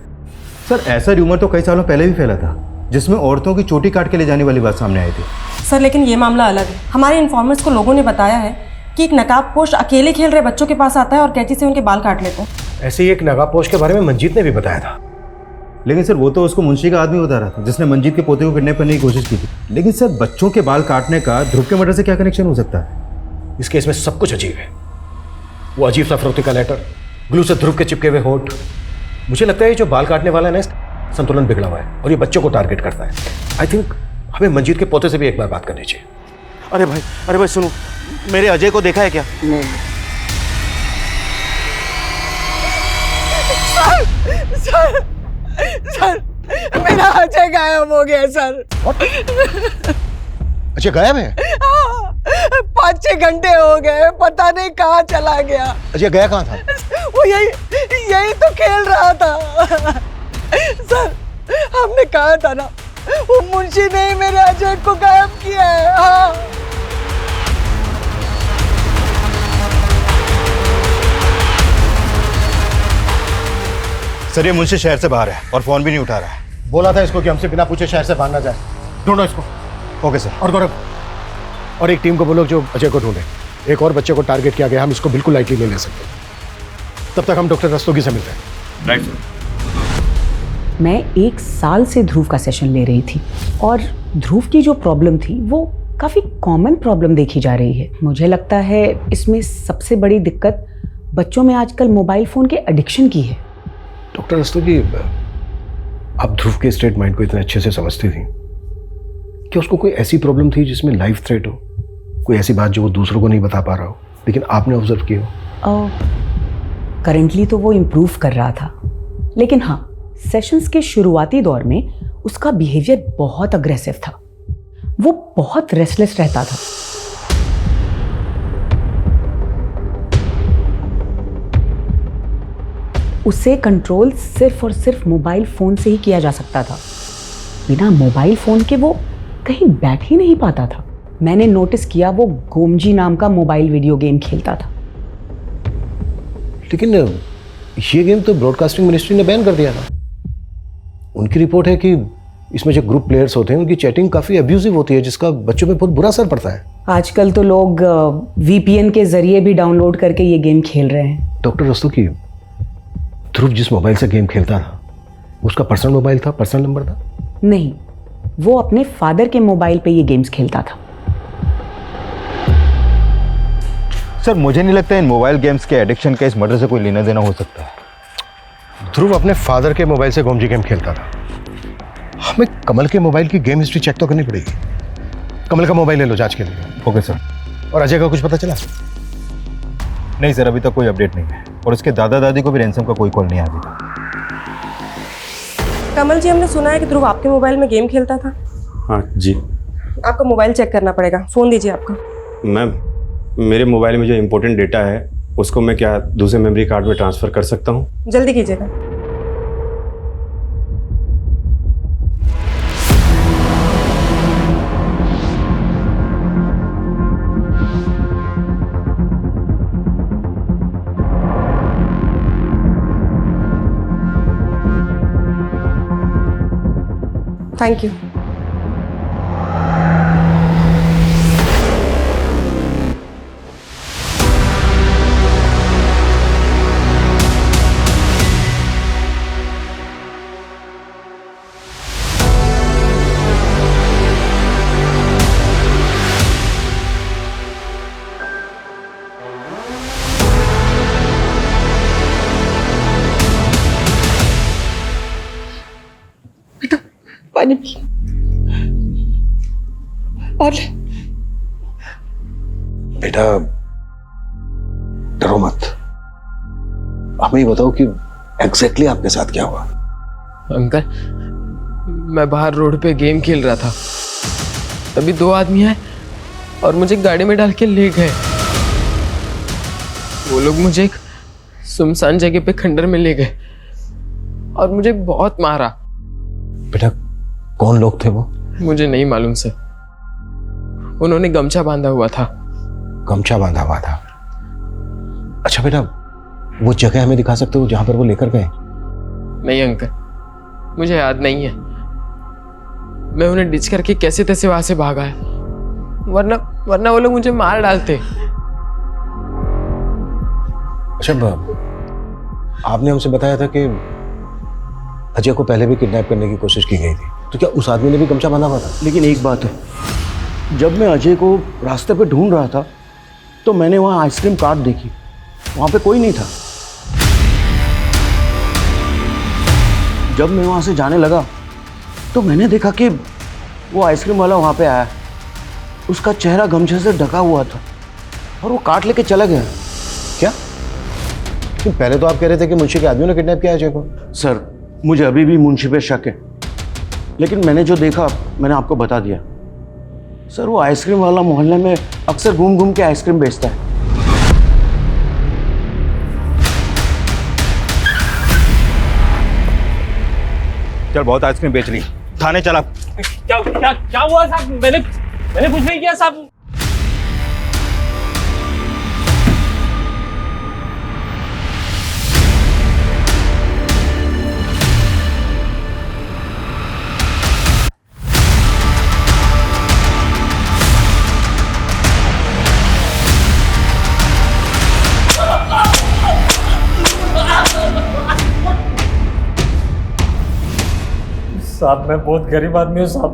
सर ऐसा र्यूमर तो कई सालों पहले भी फैला था, जिसमें औरतों की चोटी काट के ले जाने वाली बात सामने आई थी।
सर लेकिन ये मामला अलग है। हमारे इन्फॉर्मर्स को लोगों ने बताया है कि एक नकाबपोश अकेले खेल रहे बच्चों के पास आता है और कैंची से उनके बाल काट लेता है।
ऐसे ही एक नकाबपोश के बारे में मंजीत ने भी बताया था।
लेकिन सर वो तो उसको मुंशी का आदमी बता रहा था, जिसने मंजीत के पोते को किडनैप करने की कोशिश की थी। लेकिन सर बच्चों के बाल काटने का ध्रुव के मर्डर से क्या कनेक्शन हो सकता है?
इस केस में सब कुछ अजीब है। वो अजीब सा फरोख्ती का लेटर, ग्लू से ध्रुव के चिपके हुए होठ। मुझे लगता है ये जो बाल काटने वाला है ना, संतुलन बिगड़ा हुआ है और ये बच्चों को टारगेट करता है। आई थिंक हमें मंजीत के पोते से भी एक बार बात करनी चाहिए।
अरे भाई सुनो, मेरे अजय को देखा है क्या?
नहीं। सर मेरा अजय गायब हो गया सर।
अच्छा गायब है?
5-6 घंटे हो गए, पता नहीं कहाँ चला गया।
अजय गया कहाँ था?
वो यही तो खेल रहा था। सर हमने कहा था ना, वो मुंशी ने ही मेरे अजय को गायब किया है। हाँ।
सर ये मुंशी शहर से बाहर है और फोन भी नहीं उठा रहा है।
बोला था इसको कि हमसे बिना पूछे शहर से भागना जाए। ढूंढो इसको।
Okay sir.
और गौरव, और एक टीम को बोलो जो अजय को ढूंढे। एक और बच्चे को टारगेट किया गया, हम इसको बिल्कुल लाइटली नहीं ले सकते। तब तक हम डॉक्टर रस्तोगी से मिलते हैं।
Right sir.
मैं 1 साल से ध्रुव का सेशन ले रही थी और ध्रुव की जो प्रॉब्लम थी वो काफ़ी कॉमन प्रॉब्लम देखी जा रही है। मुझे लगता है इसमें सबसे बड़ी दिक्कत बच्चों में आजकल मोबाइल फ़ोन के एडिक्शन की है।
डॉक्टर रस्तोगी, आप ध्रुव के स्टेट माइंड को इतने अच्छे से समझती थी कि उसको कोई ऐसी प्रॉब्लम थी जिसमें लाइफ थ्रेट हो, कोई ऐसी बात जो वो दूसरों को नहीं बता पा रहा हो, लेकिन आपने ऑब्जर्व की हो?
करेंटली तो वो इम्प्रूव कर रहा था, लेकिन हाँ सेशंस के शुरुआती दौर में उसका बिहेवियर बहुत अग्रेसिव था। वो बहुत रेस्टलेस रहता था। उसे कंट्रोल सिर्फ और सिर्फ मोबाइल फ़ोन से ही किया जा सकता था। बिना मोबाइल फ़ोन के वो कहीं बैठ ही नहीं पाता था। मैंने नोटिस किया वो गोमजी नाम का मोबाइल वीडियो गेम खेलता था।
लेकिन ये गेम तो ब्रॉडकास्टिंग मिनिस्ट्री ने बैन कर दिया था। उनकी रिपोर्ट है कि इसमें जो ग्रुप प्लेयर्स होते हैं उनकी चैटिंग काफ़ी अब्यूजिव होती है, जिसका बच्चों पे बहुत बुरा असर पड़ता है।
आजकल तो लोग VPN के जरिए भी डाउनलोड करके ये गेम खेल रहे हैं।
डॉक्टर रस्तोगी, ध्रुव जिस मोबाइल से गेम खेलता था उसका पर्सनल मोबाइल था, पर्सनल नंबर था?
नहीं, वो अपने फादर के मोबाइल पे ये गेम्स खेलता था।
सर मुझे नहीं लगता इन मोबाइल गेम्स के एडिक्शन का इस मर्डर से कोई लेना देना हो सकता है।
ध्रुव अपने फादर के मोबाइल से गोमजी गेम खेलता था। हमें कमल के मोबाइल की गेम हिस्ट्री चेक तो करनी पड़ेगी। कमल का मोबाइल ले लो जांच के लिए।
Okay sir.
और अजय का कुछ पता चला?
नहीं सर, अभी तक कोई अपडेट नहीं है और उसके दादा दादी को भी रैंसम का कोई कॉल नहीं आया अभी तक।
कमल जी, हमने सुना है कि ध्रुव आपके मोबाइल में गेम खेलता था।
हाँ जी।
आपका मोबाइल चेक करना पड़ेगा, फ़ोन दीजिए आपका।
मैम, मेरे मोबाइल में जो इम्पोर्टेंट डेटा है उसको मैं क्या दूसरे मेमोरी कार्ड में ट्रांसफ़र कर सकता हूँ?
जल्दी कीजिएगा। Thank you. पानी पी और ले।
बेटा डरो मत, हमें ये बताओ कि एग्जैक्टली आपके साथ क्या हुआ।
अंकल, मैं बाहर रोड पे गेम खेल रहा था, तभी दो आदमी आए और मुझे गाड़ी में डाल के ले गए। वो लोग मुझे एक सुनसान जगह पे खंडर में ले गए और मुझे बहुत मारा।
बेटा कौन लोग थे वो?
मुझे नहीं मालूम सर, उन्होंने गमछा बांधा हुआ था।
गमछा बांधा हुआ था? अच्छा बेटा, वो जगह हमें दिखा सकते हो जहां पर वो लेकर गए?
नहीं अंकल, मुझे याद नहीं है। मैं उन्हें डिच करके कैसे तैसे वहां से भागा है, वरना वो लोग मुझे मार डालते।
अच्छा, आपने हमसे बताया था कि अजय को पहले भी किडनैप करने की कोशिश की गई थी, तो क्या उस आदमी ने भी गमछा बांधा हुआ था?
लेकिन एक बात है, जब मैं अजय को रास्ते पे ढूंढ रहा था तो मैंने वहाँ आइसक्रीम कार्ट देखी, वहाँ पे कोई नहीं था। जब मैं वहाँ से जाने लगा तो मैंने देखा कि वो आइसक्रीम वाला वहाँ पे आया, उसका चेहरा गमछे से ढका हुआ था और वो कार्ट लेके चला गया।
क्या? पहले तो आप कह रहे थे कि मुंशी के आदमियों ने किडनैप किया अजय को।
सर, मुझे अभी भी मुंशी पे शक है, लेकिन मैंने जो देखा मैंने आपको बता दिया। सर, वो आइसक्रीम वाला मोहल्ले में अक्सर घूम घूम के आइसक्रीम बेचता है।
चल, बहुत आइसक्रीम बेच ली, थाने चला।
क्या हुआ साहब? मैंने कुछ नहीं किया साहब। साहब, मैं बहुत गरीब आदमी हूँ साहब,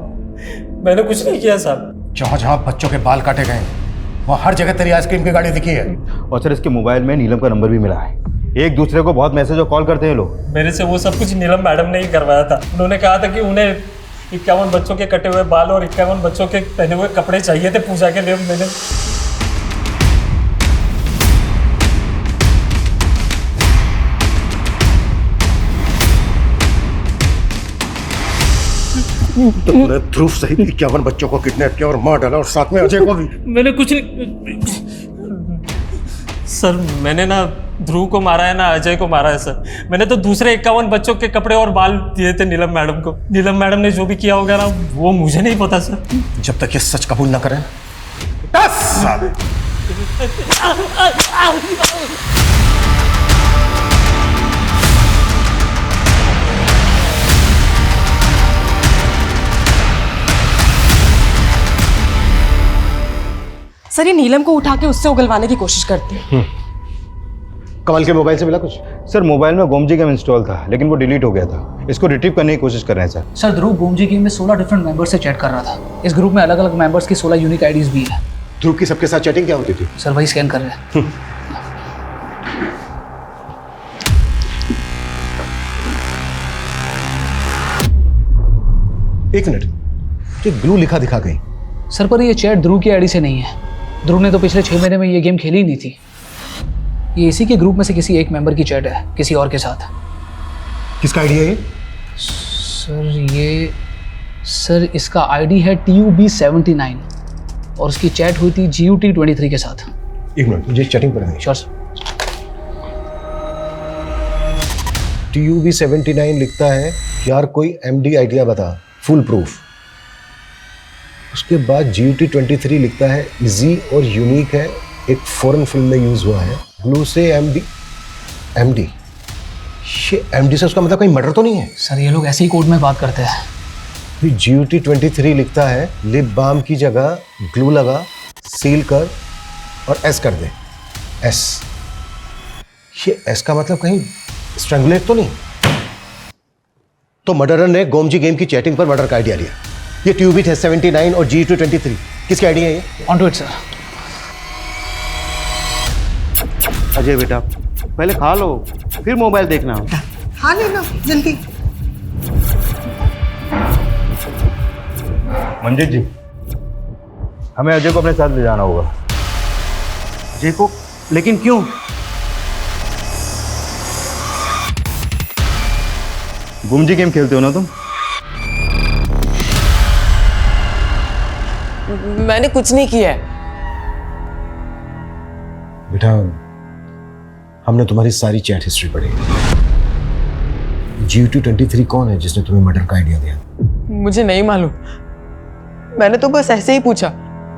मैंने कुछ नहीं किया साहब।
जहाँ जहाँ बच्चों के बाल काटे गए वहाँ हर जगह तेरी आइसक्रीम की गाड़ी दिखी है।
और सर, इसके मोबाइल में नीलम का नंबर भी मिला है। एक दूसरे को बहुत मैसेज और कॉल करते हैं लोग।
मेरे से वो सब कुछ नीलम मैडम ने ही करवाया था। उन्होंने कहा था कि उन्हें 51 बच्चों के कटे हुए बाल और 51 बच्चों के पहने हुए कपड़े चाहिए थे पूजा के लिए। मैंने
तुमने ध्रुव सहित 51 बच्चों को किडनैप किया और मार डाला, और साथ में अजय को भी।
मैंने कुछ नहीं सर, मैंने ना ध्रुव को मारा है ना अजय को मारा है सर। मैंने तो दूसरे 51 बच्चों के कपड़े और बाल दिए थे नीलम मैडम को। नीलम मैडम ने जो भी किया होगा ना वो मुझे नहीं पता सर।
जब तक ये सच कबूल ना करें 10 साल।
सर, ये नीलम को उठा के उससे उगलवाने की कोशिश करते हैं।
कमल के मोबाइल से मिला कुछ?
सर, मोबाइल में गोमजी गेम इंस्टॉल था, लेकिन वो डिलीट हो गया था। इसको रिट्रीव करने की कोशिश कर रहे हैं सर।
सर, ध्रुव गोमजी गेम में 16 डिफरेंट मेंबर्स से चैट कर रहा था। इस ग्रुप में अलग अलग मेंबर्स की 16 यूनिक आईडीज भी है।
ध्रुव की सबके साथ चैटिंग क्या होती थी?
सर, वही स्कैन कर रहे हैं।
एक मिनट, ये ग्लू लिखा दिखा गई।
सर, पर ये चैट ध्रुव की आईडी से नहीं है। ध्रुव ने तो पिछले 6 महीने में ये गेम खेली ही नहीं थी। ये इसी के ग्रुप में से किसी एक मेंबर की चैट है किसी और के साथ।
किसका आईडी है ये?
सर, इसका आईडी है TUB79 और उसकी चैट हुई थी GUT23 के साथ।
एक मिनट, मुझे चैटिंग पर
श्योर सर।
TUB79 लिखता है, यार कोई MD आइडिया बता, फुल प्रूफ। उसके बाद GUT23 लिखता है, इजी और यूनिक है, एक फॉरेन फिल्म में यूज हुआ है। ग्लू से MD, ये MD से उसका मतलब कोई मर्डर तो नहीं है?
सर, ये लोग ऐसे ही कोड में बात करते हैं।
GUT23 लिखता है, लिप बाम की जगह ग्लू लगा, सील कर और एस कर दे। एस, ये एस का मतलब कहीं स्ट्रैंगुलेट तो नहीं? तो मर्डरर ने गोमजी गेम की चैटिंग पर मर्डर का आइडिया लिया। ये ट्यूबिट है 79 और GUT23 किसके आइडिया है ये?
On to it sir.
Ajay बेटा पहले खा लो फिर मोबाइल देखना।
खा लेना जल्दी।
मंजीत जी, हमें अजय को अपने साथ ले जाना होगा।
अजय को? लेकिन क्यों?
गुमजी गेम खेलते हो ना तुम?
मैंने कुछ नहीं किया है।
बेटा, हमने तुम्हारी सारी चैट हिस्ट्री पढ़ी। GUT23 कौन है जिसने तुम्हें मर्डर का आइडिया दिया?
मुझे नहीं मालूम, मैंने तो बस ऐसे ही पूछा,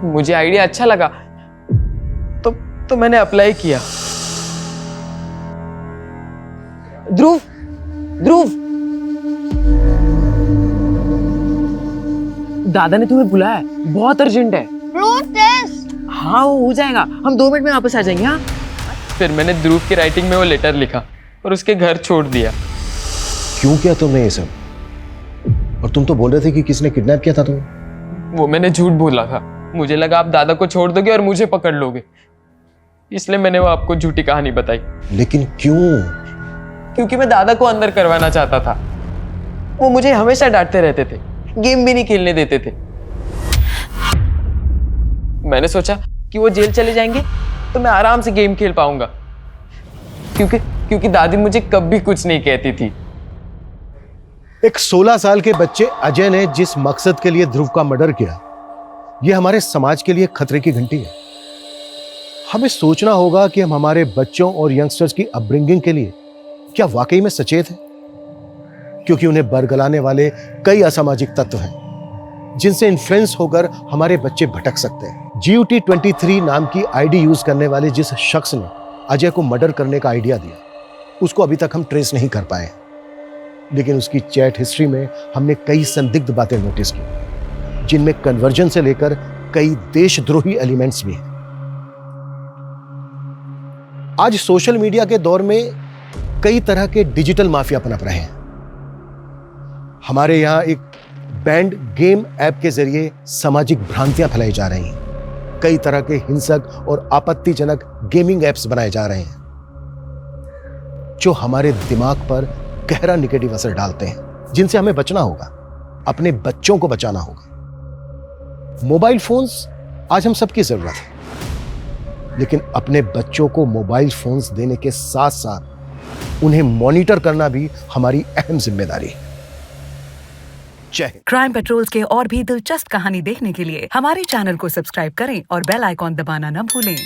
मुझे आइडिया अच्छा लगा तो मैंने अप्लाई किया। ध्रुव, ध्रुव, दादा ने तुम्हें बुलाया है, बहुत अर्जेंट है। हाँ वो हो जाएगा, हम 2 मिनट में वापस आ जाएंगे। हाँ। फिर मैंने ध्रुव की राइटिंग में वो लेटर लिखा और उसके घर छोड़ दिया।
क्यों किया तुमने ये सब? और तुम तो बोल रहे थे कि किसने किडनैप किया था तुम्हें?
वो मैंने झूठ बोला था, मुझे लगा आप दादा को छोड़ दोगे और मुझे पकड़ लोगे, इसलिए मैंने वो आपको झूठी कहानी बताई।
लेकिन क्यों?
क्योंकि मैं दादा को अंदर करवाना चाहता था। वो मुझे हमेशा डांटते रहते थे, गेम भी नहीं खेलने देते थे। मैंने सोचा कि वो जेल चले जाएंगे तो मैं आराम से गेम खेल पाऊंगा, क्योंकि दादी मुझे कभी कुछ नहीं कहती थी।
एक 16 साल के बच्चे अजय ने जिस मकसद के लिए ध्रुव का मर्डर किया, यह हमारे समाज के लिए खतरे की घंटी है। हमें सोचना होगा कि हम हमारे बच्चों और यंगस्टर्स की अपब्रिंगिंग के लिए क्या वाकई में सचेत हैं, क्योंकि उन्हें बरगलाने वाले कई असामाजिक तत्व हैं जिनसे इन्फ्लुएंस होकर हमारे बच्चे भटक सकते हैं। GUT23 नाम की आईडी यूज करने वाले जिस शख्स ने अजय को मर्डर करने का आइडिया दिया, उसको अभी तक हम ट्रेस नहीं कर पाए, लेकिन उसकी चैट हिस्ट्री में हमने कई संदिग्ध बातें नोटिस की, जिनमें कन्वर्जन से लेकर कई देशद्रोही एलिमेंट्स भी हैं। आज सोशल मीडिया के दौर में कई तरह के डिजिटल माफिया पनप रहे हैं। हमारे यहां एक बैंड गेम ऐप के जरिए सामाजिक भ्रांतियां फैलाई जा रही हैं। कई तरह के हिंसक और आपत्तिजनक गेमिंग ऐप्स बनाए जा रहे हैं जो हमारे दिमाग पर गहरा नेगेटिव असर डालते हैं, जिनसे हमें बचना होगा, अपने बच्चों को बचाना होगा। मोबाइल फोन्स आज हम सबकी जरूरत है, लेकिन अपने बच्चों को मोबाइल फोन्स देने के साथ साथ उन्हें मॉनिटर करना भी हमारी अहम जिम्मेदारी है।
क्राइम पेट्रोल्स के और भी दिलचस्प कहानी देखने के लिए हमारे चैनल को सब्सक्राइब करें और बेल आइकॉन दबाना न भूलें।